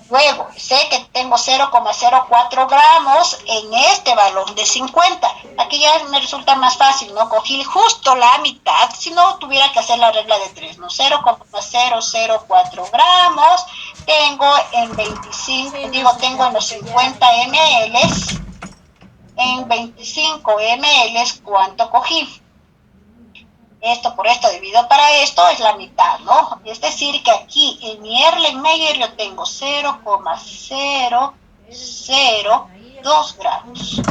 Luego, sé que tengo 0,04 gramos en este balón de 50. Aquí ya me resulta más fácil, ¿no? Cogí justo la mitad, si no tuviera que hacer la regla de 3, ¿no? 0,004 gramos. Tengo en 25, tengo en los 50 ml. En 25 ml, ¿cuánto cogí? Esto por esto dividido para esto es la mitad, ¿no? Es decir, que aquí en mi Erlenmeyer yo tengo 0,002 gramos.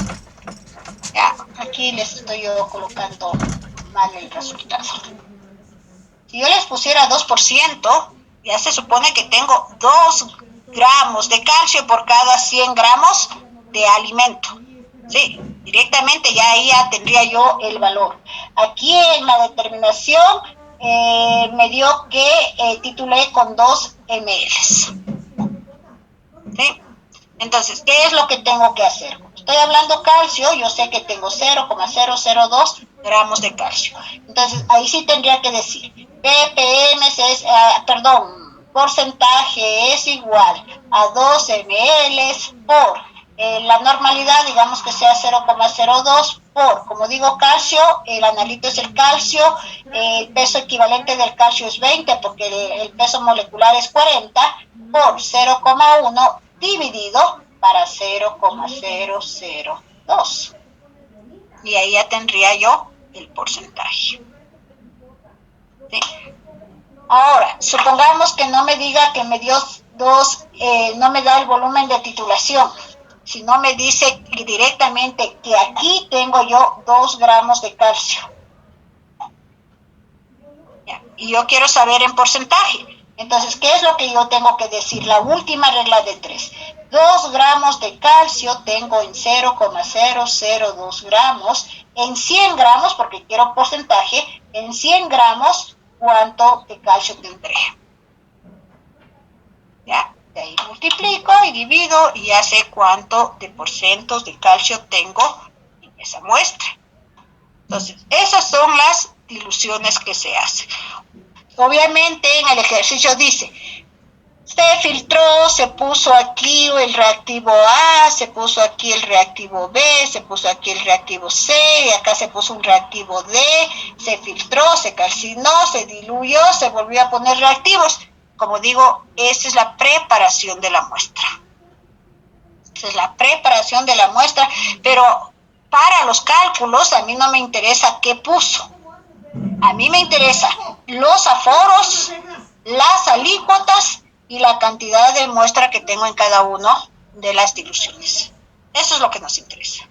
Ya, aquí les estoy yo colocando mal el resultado. Si yo les pusiera 2%, ya se supone que tengo 2 gramos de calcio por cada 100 gramos de alimento. Sí, directamente ya ahí ya tendría yo el valor. Aquí en la determinación me dio que titulé con 2 ml. ¿Sí? Entonces, ¿qué es lo que tengo que hacer? Estoy hablando calcio, yo sé que tengo 0,002 gramos de calcio. Entonces, ahí sí tendría que decir, ppm es, porcentaje es igual a 2 ml por la normalidad, digamos que sea 0,02 por, como digo, calcio, el analito es el calcio, el peso equivalente del calcio es 20 porque el peso molecular es 40 por 0,1 dividido para 0,002. Y ahí ya tendría yo el porcentaje. ¿Sí? Ahora, supongamos que no me diga que me dio no me da el volumen de titulación, sino me dice directamente que aquí tengo yo 2 gramos de calcio. ¿Ya? Y yo quiero saber en porcentaje. Entonces, ¿qué es lo que yo tengo que decir? La última regla de 3. 2 gramos de calcio tengo en 0,002 gramos. En 100 gramos, porque quiero porcentaje, en 100 gramos, ¿cuánto de calcio tendré? ¿Ya? De ahí multiplico y divido y ya sé cuánto de porcientos de calcio tengo en esa muestra. Entonces, esas son las diluciones que se hacen. Obviamente en el ejercicio dice, se filtró, se puso aquí el reactivo A, se puso aquí el reactivo B, se puso aquí el reactivo C, y acá se puso un reactivo D, se filtró, se calcinó, se diluyó, se volvió a poner reactivos. Como digo, esa es la preparación de la muestra. Esa es la preparación de la muestra, pero para los cálculos a mí no me interesa qué puso. A mí me interesa los aforos, las alícuotas y la cantidad de muestra que tengo en cada uno de las diluciones. Eso es lo que nos interesa.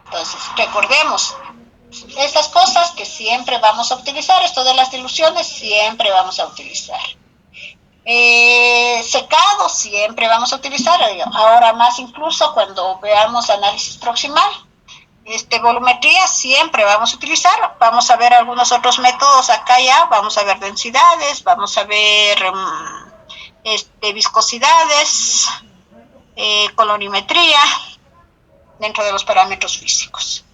Entonces, recordemos, estas cosas que siempre vamos a utilizar, esto de las diluciones, siempre vamos a utilizar. Secado, siempre vamos a utilizar, ahora más incluso cuando veamos análisis proximal. Volumetría siempre vamos a utilizar, vamos a ver algunos otros métodos acá ya, vamos a ver densidades, vamos a ver viscosidades, colorimetría, dentro de los parámetros físicos.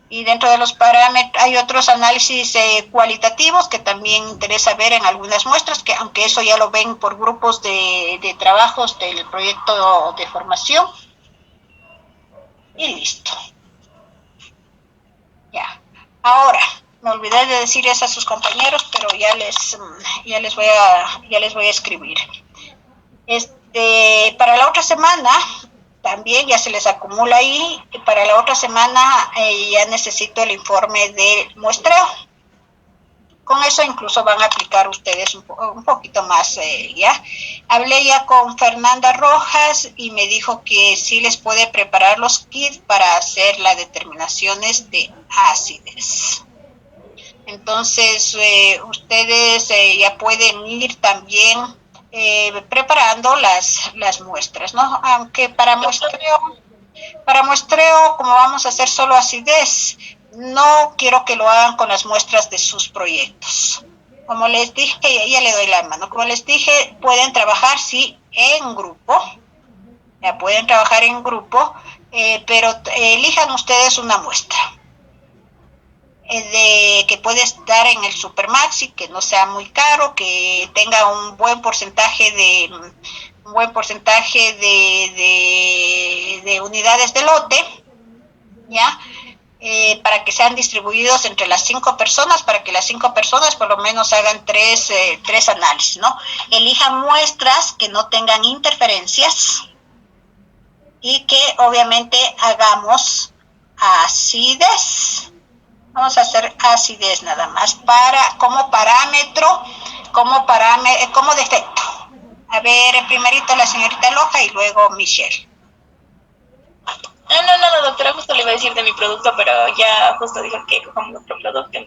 Y dentro de los parámetros hay otros análisis cualitativos que también interesa ver en algunas muestras, que aunque eso ya lo ven por grupos de trabajos del proyecto de formación. Y listo. Ya. Ahora, me olvidé de decir eso a sus compañeros, pero ya les voy a escribir. Para la otra semana, también ya se les acumula ahí, para la otra semana ya necesito el informe de muestreo. Con eso incluso van a aplicar ustedes un poquito más, ¿ya? Hablé ya con Fernanda Rojas y me dijo que sí les puede preparar los kits para hacer las determinaciones de acidez. Entonces, ustedes ya pueden ir también preparando las muestras, ¿no? Aunque para muestreo, como vamos a hacer solo acidez, no quiero que lo hagan con las muestras de sus proyectos. Como les dije, ya le doy la mano, como les dije, pueden trabajar, sí, en grupo, ya pueden trabajar en grupo, pero elijan ustedes una muestra. Que puede estar en el Supermaxi, que no sea muy caro, que tenga un buen porcentaje de unidades de lote, ¿ya? Para que sean distribuidos entre las 5 personas, para que las 5 personas por lo menos hagan tres análisis, ¿no? Elijan muestras que no tengan interferencias y que obviamente hagamos acidez. Vamos a hacer acidez nada más como parámetro, como defecto. A ver, primerito la señorita Loja y luego Michelle. No, doctora, justo le iba a decir de mi producto, pero ya justo dijo que cojamos nuestro producto.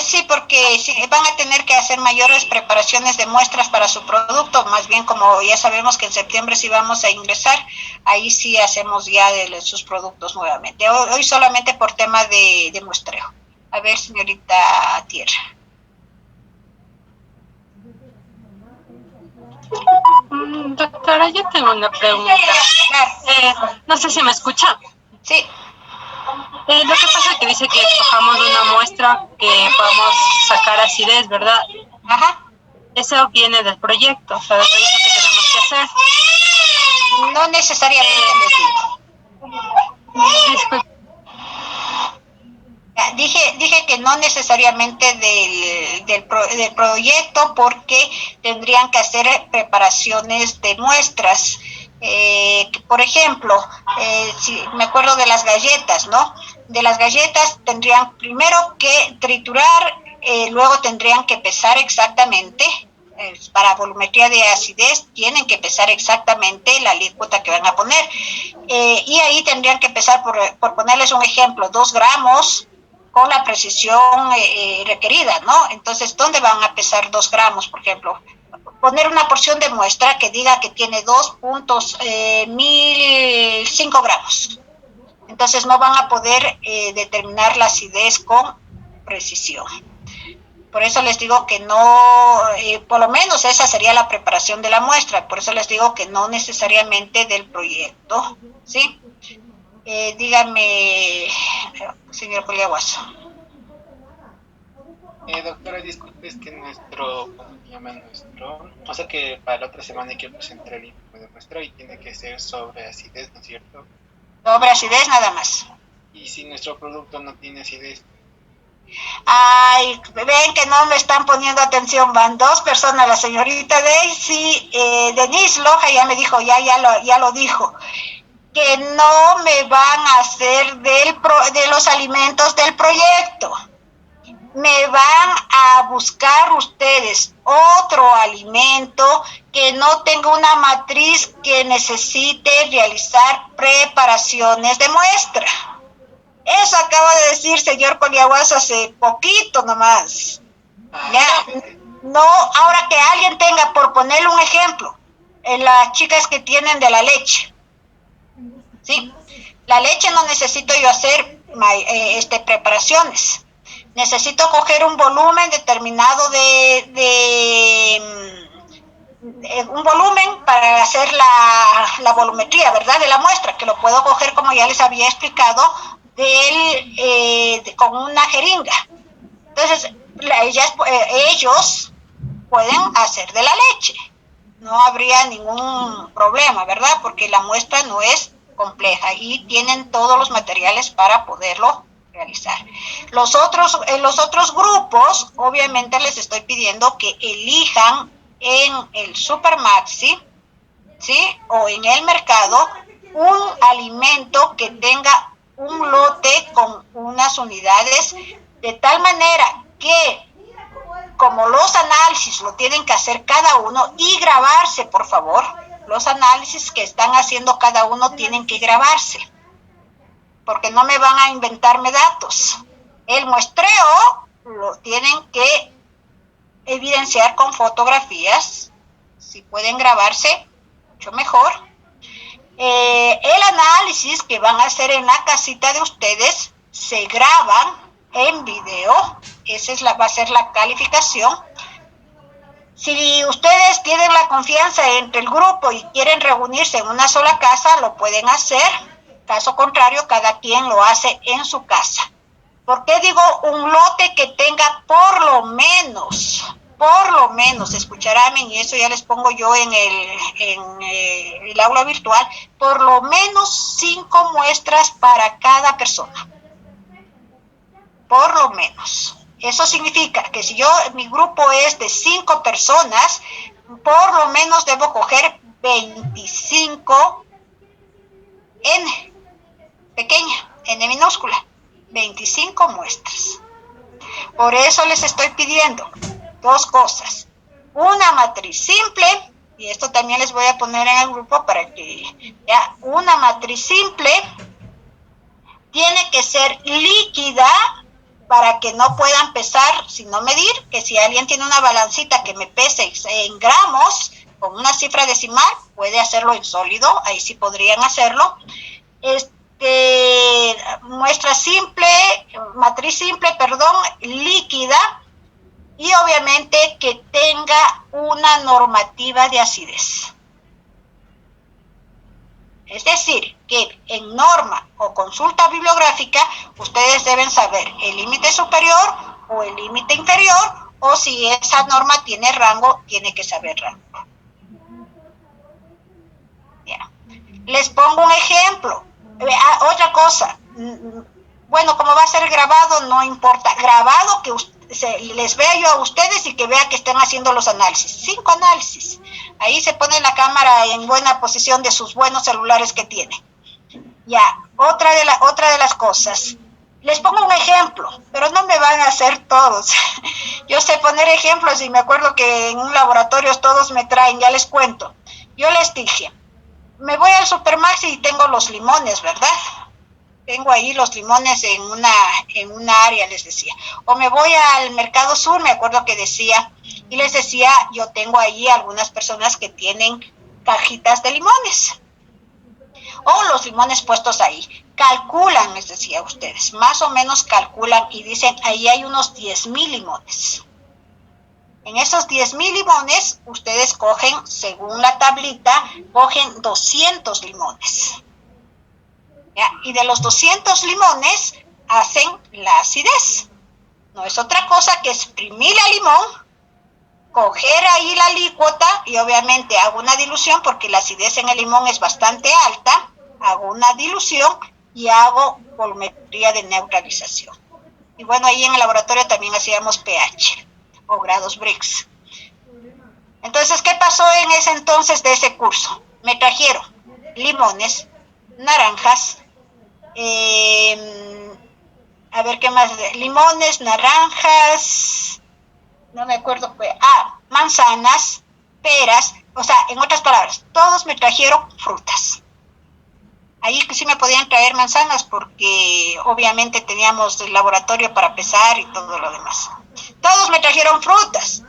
Sí, porque van a tener que hacer mayores preparaciones de muestras para su producto, más bien como ya sabemos que en septiembre sí vamos a ingresar, ahí sí hacemos ya de sus productos nuevamente. Hoy solamente por tema de muestreo. A ver, señorita Tierra. Doctora, yo tengo una pregunta. No sé si me escucha. Sí. Lo que pasa es que dice que escojamos una muestra que podamos sacar acidez, ¿verdad? Ajá. Eso viene del proyecto, o sea, del proyecto que tenemos que hacer. no necesariamente les digo. Disculpe. Dije que no necesariamente del proyecto, porque tendrían que hacer preparaciones de muestras. Por ejemplo, si me acuerdo de las galletas, ¿no? De las galletas tendrían primero que triturar, luego tendrían que pesar exactamente. Para volumetría de acidez tienen que pesar exactamente la alícuota que van a poner. Y ahí tendrían que pesar, por ponerles un ejemplo, 2 gramos con la precisión requerida, ¿no? Entonces, ¿dónde van a pesar 2 gramos, por ejemplo? Poner una porción de muestra que diga que tiene 2.1005 gramos. Entonces, no van a poder determinar la acidez con precisión. Por eso les digo que no, por lo menos esa sería la preparación de la muestra. Por eso les digo que no necesariamente del proyecto, ¿sí? Dígame, señor Poliaguas. Doctora, disculpe, es que o sea que para la otra semana hay que presentar el informe de muestra y tiene que ser sobre acidez, ¿no es cierto? Sobre acidez nada más. Y si nuestro producto no tiene acidez. Ay, ven que no me están poniendo atención, van 2 personas, la señorita Daisy, Denise Loja ya me dijo, ya lo dijo, que no me van a hacer de los alimentos del proyecto. Me van a buscar ustedes otro alimento que no tenga una matriz que necesite realizar preparaciones de muestra. Eso acaba de decir señor Poliaguas hace poquito nomás. Ya, no, ahora que alguien tenga, por ponerle un ejemplo, las chicas que tienen de la leche, ¿sí? La leche no necesito yo hacer preparaciones. Necesito coger un volumen determinado un volumen para hacer la volumetría, ¿verdad? De la muestra, que lo puedo coger, como ya les había explicado, con una jeringa. Entonces, ellos pueden hacer de la leche. No habría ningún problema, ¿verdad? Porque la muestra no es compleja y tienen todos los materiales para poderlo realizar. Los otros grupos, obviamente les estoy pidiendo que elijan en el Supermaxi, ¿sí? O en el mercado, un alimento que tenga un lote con unas unidades, de tal manera que, como los análisis lo tienen que hacer cada uno y grabarse, por favor, los análisis que están haciendo cada uno tienen que grabarse, porque no me van a inventarme datos. El muestreo lo tienen que evidenciar con fotografías, si pueden grabarse, mucho mejor. El análisis que van a hacer en la casita de ustedes se graban en video, va a ser la calificación. Si ustedes tienen la confianza entre el grupo y quieren reunirse en una sola casa, lo pueden hacer. Caso contrario, cada quien lo hace en su casa. ¿Por qué digo un lote que tenga por lo menos, escucharán, y eso ya les pongo yo en el aula virtual, por lo menos 5 muestras para cada persona? Por lo menos. Eso significa que si mi grupo es de 5 personas, por lo menos debo coger 25 N pequeña, N minúscula, 25 muestras. Por eso les estoy pidiendo 2 cosas. Una matriz simple, y esto también les voy a poner en el grupo para que una matriz simple tiene que ser líquida para que no puedan pesar, sino medir, que si alguien tiene una balancita que me pese en gramos, con una cifra decimal, puede hacerlo en sólido, ahí sí podrían hacerlo. Matriz simple, líquida, y obviamente que tenga una normativa de acidez. Es decir, que en norma o consulta bibliográfica ustedes deben saber el límite superior o el límite inferior, o si esa norma tiene rango, tiene que saber rango. Ya. Les pongo un ejemplo. Otra cosa, bueno, como va a ser grabado, no importa. Grabado que les vea yo a ustedes y que vea que estén haciendo los análisis. 5 análisis. Ahí se pone la cámara en buena posición de sus buenos celulares que tiene. Ya, otra de las cosas. Les pongo un ejemplo, pero no me van a hacer todos. Yo sé poner ejemplos y me acuerdo que en un laboratorio todos me traen, ya les cuento. Yo les dije, me voy al Supermaxi y tengo los limones, ¿verdad? Tengo ahí los limones en una área, les decía. O me voy al Mercado Sur, me acuerdo que decía, y les decía, yo tengo ahí algunas personas que tienen cajitas de limones. O los limones puestos ahí. Calculan, les decía a ustedes, más o menos calculan y dicen, ahí hay unos 10,000 limones. En esos 10,000 limones, ustedes cogen, según la tablita, cogen 200 limones. ¿Ya? Y de los 200 limones, hacen la acidez. No es otra cosa que exprimir el limón, coger ahí la alícuota, y obviamente hago una dilución, porque la acidez en el limón es bastante alta, hago una dilución, y hago volumetría de neutralización. Y bueno, ahí en el laboratorio también hacíamos pH o grados Brix. Entonces, ¿qué pasó en ese entonces de ese curso? Me trajeron limones, naranjas, a ver qué más, limones, naranjas, no me acuerdo, manzanas, peras, o sea, en otras palabras, todos me trajeron frutas. Ahí sí me podían traer manzanas porque obviamente teníamos el laboratorio para pesar y todo lo demás. Todos me trajeron frutas.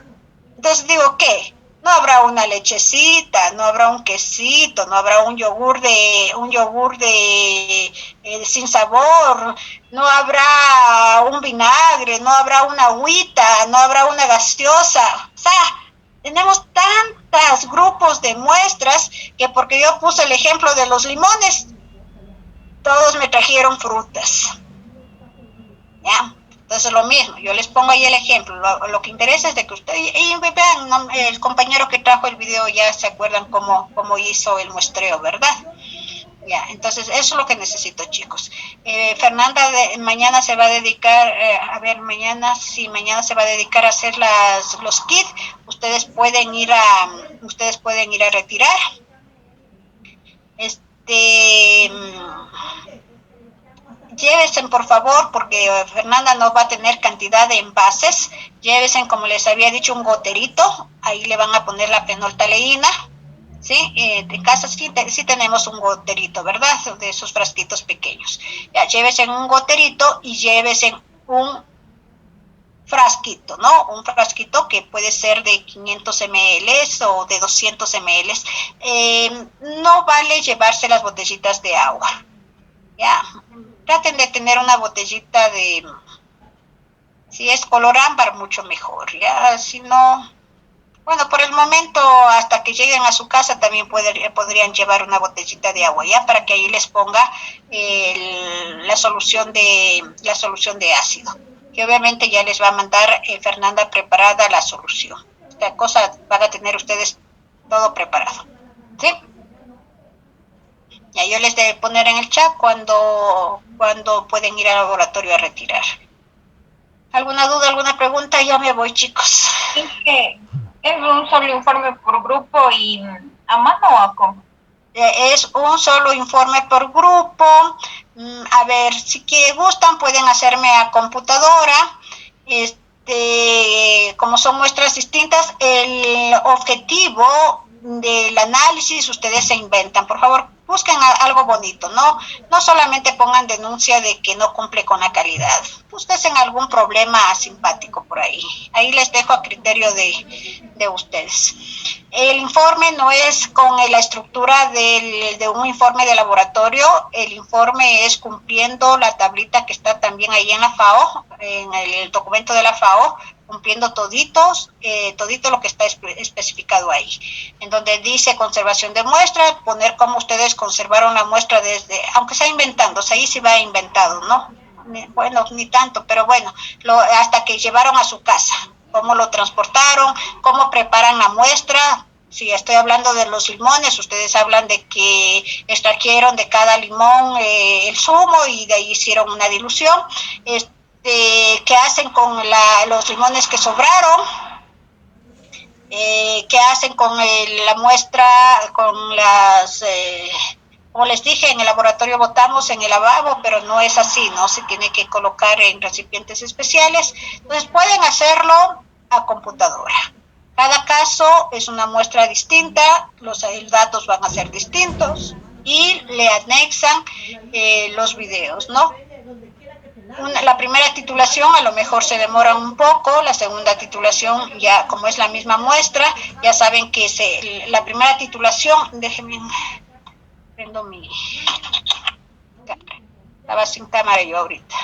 Entonces digo, ¿qué? No habrá una lechecita, no habrá un quesito, no habrá un yogur sin sabor, no habrá un vinagre, no habrá una agüita, no habrá una gaseosa. O sea, tenemos tantos grupos de muestras que porque yo puse el ejemplo de los limones, todos me trajeron frutas. ¿Ya? Entonces lo mismo, yo les pongo ahí el ejemplo. Lo que interesa es de que ustedes, y vean, ¿no? El compañero que trajo el video ya se acuerdan cómo hizo el muestreo, ¿verdad? Ya, entonces eso es lo que necesito, chicos. Fernanda mañana se va a dedicar, mañana se va a dedicar a hacer los kits. Ustedes pueden ir a retirar. Llévense por favor, porque Fernanda no va a tener cantidad de envases. Llévense, como les había dicho, un goterito. Ahí le van a poner la fenoltaleína. ¿Sí? De casa sí tenemos un goterito, ¿verdad? De esos frasquitos pequeños. Ya, llévense un goterito y llévense un frasquito, ¿no? Un frasquito que puede ser de 500 ml o de 200 ml. No vale llevarse las botellitas de agua. Ya, traten de tener una botellita si es color ámbar, mucho mejor. Ya, si no, bueno, por el momento, hasta que lleguen a su casa, también podrían llevar una botellita de agua, ya, para que ahí les ponga la solución de ácido, que obviamente ya les va a mandar Fernanda preparada la solución. Esta cosa van a tener ustedes todo preparado, ¿sí? Ya, yo les debo poner en el chat cuando pueden ir al laboratorio a retirar. ¿Alguna duda, alguna pregunta? Ya me voy, chicos. ¿Es un solo informe por grupo y a mano o a cómo? Es un solo informe por grupo. A ver, si gustan pueden hacerme a computadora. Como son muestras distintas, el objetivo del análisis ustedes se inventan. Por favor, busquen algo bonito, no solamente pongan denuncia de que no cumple con la calidad. Búsquense algún problema simpático por ahí. Ahí les dejo a criterio de ustedes. El informe no es con la estructura de un informe de laboratorio. El informe es cumpliendo la tablita que está también ahí en la FAO, en el documento de la FAO, cumpliendo todito lo que está especificado ahí, en donde dice conservación de muestra, poner cómo ustedes conservaron la muestra aunque sea inventando, ahí sí va inventado, ¿no? Bueno, ni tanto, pero bueno, hasta que llevaron a su casa, cómo lo transportaron, cómo preparan la muestra, Si estoy hablando de los limones, ustedes hablan de que extrajeron de cada limón el zumo y de ahí hicieron una dilución. ¿Qué hacen con los limones que sobraron? ¿Qué hacen con la muestra, con las... como les dije, en el laboratorio botamos en el lavabo, pero no es así, ¿no? Se tiene que colocar en recipientes especiales. Entonces pueden hacerlo a computadora. Cada caso es una muestra distinta, los datos van a ser distintos y le anexan los videos, ¿no? La primera titulación a lo mejor se demora un poco, la segunda titulación ya como es la misma muestra, ya saben que la primera titulación, déjenme, prendo mi cámara, estaba sin cámara yo ahorita.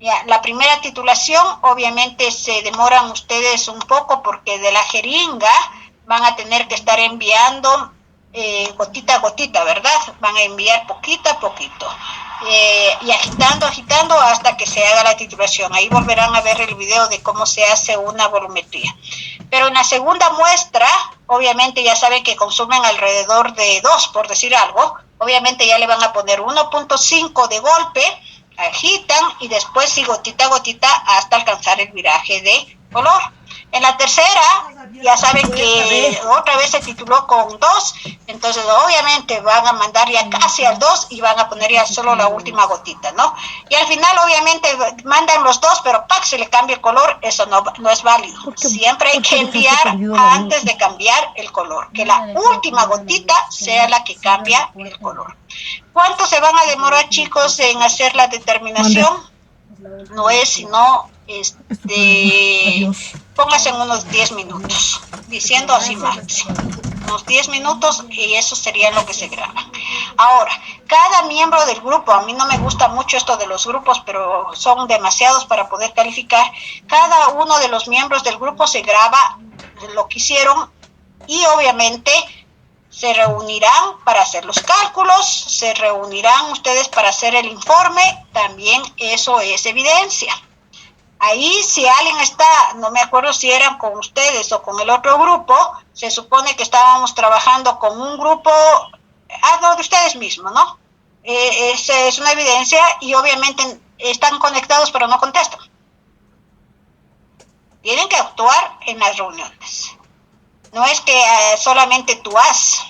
Ya, la primera titulación obviamente se demoran ustedes un poco porque de la jeringa van a tener que estar enviando gotita a gotita, ¿verdad? Van a enviar poquito a poquito y agitando hasta que se haga la titulación. Ahí volverán a ver el video de cómo se hace una volumetría. Pero en la segunda muestra, obviamente ya saben que consumen alrededor de 2, por decir algo. Obviamente ya le van a poner 1.5 de golpe, agitan y después sí gotita a gotita hasta alcanzar el viraje de color. En la tercera, ya saben que otra vez se tituló con 2, entonces obviamente van a mandar ya casi al 2 y van a poner ya solo la última gotita, ¿no? Y al final obviamente mandan los 2, pero ¡pac! Se le cambia el color, eso no es válido. Siempre hay que enviar antes de cambiar el color, que la última gotita sea la que cambia el color. ¿Cuánto se van a demorar, chicos, en hacer la determinación? No es sino póngase en unos 10 minutos, diciendo así máximo, unos 10 minutos y eso sería lo que se graba. Ahora, cada miembro del grupo, a mí no me gusta mucho esto de los grupos, pero son demasiados para poder calificar, cada uno de los miembros del grupo se graba lo que hicieron y obviamente se reunirán para hacer los cálculos, se reunirán ustedes para hacer el informe, también eso es evidencia. Ahí si alguien está, no me acuerdo si eran con ustedes o con el otro grupo, se supone que estábamos trabajando con un grupo, no, de ustedes mismos, ¿no? Es una evidencia y obviamente están conectados pero no contestan. Tienen que actuar en las reuniones. No es que solamente tú haz.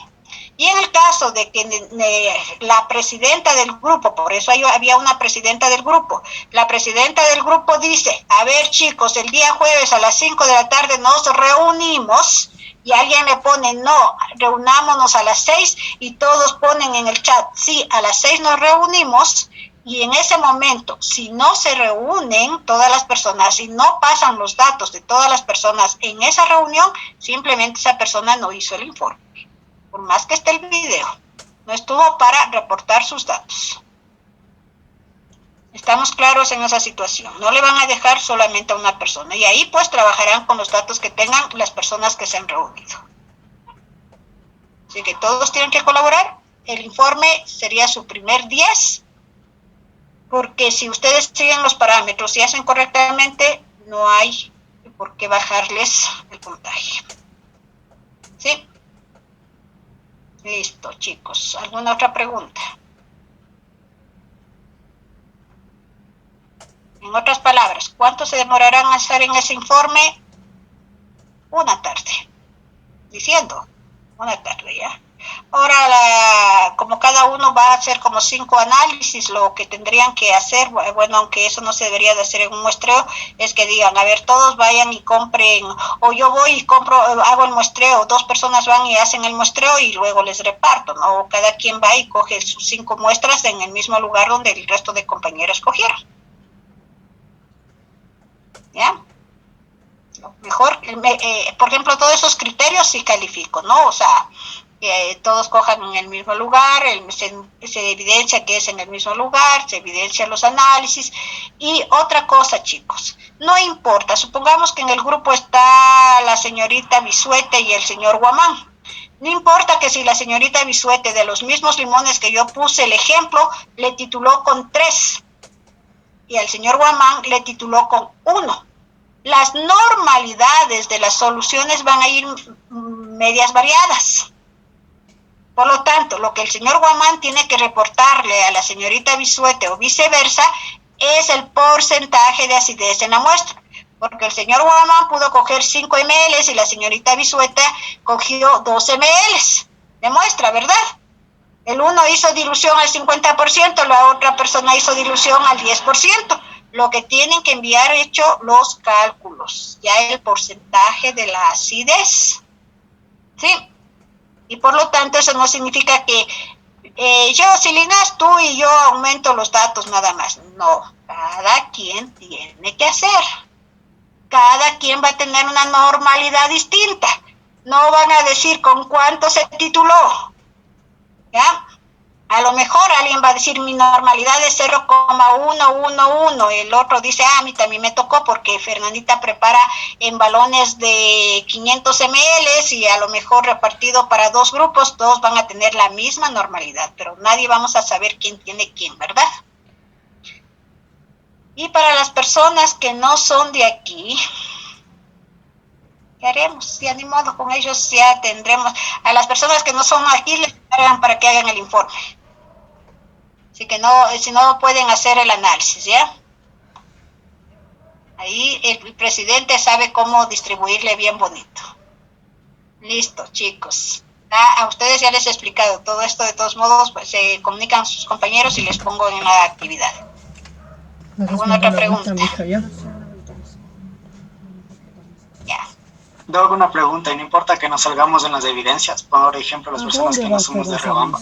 Y en el caso de que la presidenta del grupo, por eso había una presidenta del grupo, la presidenta del grupo dice, a ver chicos, el día jueves a las 5 de la tarde nos reunimos, y alguien le pone, no, reunámonos a las 6, y todos ponen en el chat, sí, a las 6 nos reunimos, y en ese momento, si no se reúnen todas las personas, si no pasan los datos de todas las personas en esa reunión, simplemente esa persona no hizo el informe. Por más que esté el video, no estuvo para reportar sus datos. Estamos claros en esa situación. No le van a dejar solamente a una persona. Y ahí pues trabajarán con los datos que tengan las personas que se han reunido. Así que todos tienen que colaborar. El informe sería su primer 10. Porque si ustedes siguen los parámetros y hacen correctamente, no hay por qué bajarles el puntaje. ¿Sí? Listo, chicos. ¿Alguna otra pregunta? En otras palabras, ¿cuánto se demorarán a hacer en ese informe? Una tarde. Diciendo, una tarde ya. Ahora, como cada uno va a hacer como 5 análisis, lo que tendrían que hacer, bueno, aunque eso no se debería de hacer en un muestreo, es que digan, a ver, todos vayan y compren, o yo voy y compro, hago el muestreo, 2 personas van y hacen el muestreo y luego les reparto, ¿no? O cada quien va y coge sus 5 muestras en el mismo lugar donde el resto de compañeros cogieron. ¿Ya? Mejor, por ejemplo, todos esos criterios sí califico, ¿no? O sea, todos cojan en el mismo lugar, se evidencia que es en el mismo lugar, se evidencian los análisis. Y otra cosa, chicos, no importa, supongamos que en el grupo está la señorita Bisuete y el señor Guamán. No importa que si la señorita Bisuete, de los mismos limones que yo puse el ejemplo, le tituló con 3 y al señor Guamán le tituló con 1. las normalidades de las soluciones van a ir medias variadas. Por lo tanto, lo que el señor Guamán tiene que reportarle a la señorita Bisuete o viceversa es el porcentaje de acidez en la muestra. Porque el señor Guamán pudo coger 5 ml y la señorita Bisueta cogió 2 ml de muestra, ¿verdad? El uno hizo dilución al 50%, la otra persona hizo dilución al 10%. Lo que tienen que enviar hecho los cálculos, ya el porcentaje de la acidez. ¿Sí? Y por lo tanto eso no significa que Silinas, tú y yo aumento los datos nada más. No, cada quien tiene que hacer. Cada quien va a tener una normalidad distinta. No van a decir con cuánto se tituló. ¿Ya? A lo mejor alguien va a decir mi normalidad es 0,111. El otro dice, a mí también me tocó porque Fernandita prepara en balones de 500 ml y a lo mejor repartido para 2 grupos, todos van a tener la misma normalidad, pero nadie vamos a saber quién tiene quién, ¿verdad? Y para las personas que no son de aquí, ¿qué haremos? Ya ni modo, con ellos ya tendremos. A las personas que no son aquí les cargan para que hagan el informe. Así que no, si no pueden hacer el análisis, ¿ya? Ahí el presidente sabe cómo distribuirle bien bonito. Listo, chicos. A ustedes ya les he explicado todo esto, de todos modos, pues se comunican a sus compañeros y les pongo en la actividad. ¿Alguna otra pregunta? Ya. Yo hago una pregunta, y no importa que nos salgamos en las evidencias, por ejemplo, las personas que no somos de Riobamba.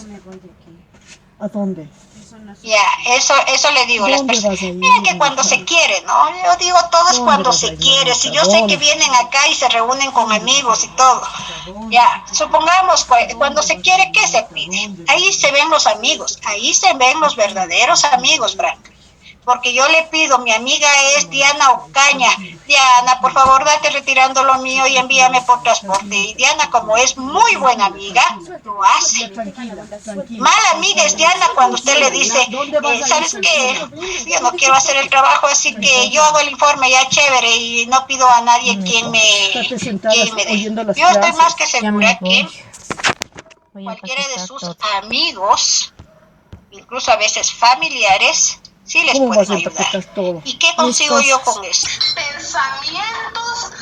¿A dónde? Ya, eso le digo a las personas. Miren que cuando se quiere, ¿no? Yo digo todo es cuando se quiere. Si yo sé que vienen acá y se reúnen con amigos y todo. Ya, supongamos cuando se quiere, ¿qué se pide? Ahí se ven los amigos, ahí se ven los verdaderos amigos, Frank. Porque yo le pido, mi amiga es Diana Ocaña. Diana, por favor, date retirando lo mío y envíame por transporte. Y Diana, como es muy buena amiga, lo hace. Mala amiga es Diana cuando usted le dice, ¿sabes qué? Yo no quiero hacer el trabajo, así que yo hago el informe ya chévere y no pido a nadie quien me dé. Yo estoy más que segura que cualquiera de sus amigos, incluso a veces familiares, sí les pueden ayudar. ¿Y qué consigo yo con eso? Pensamientos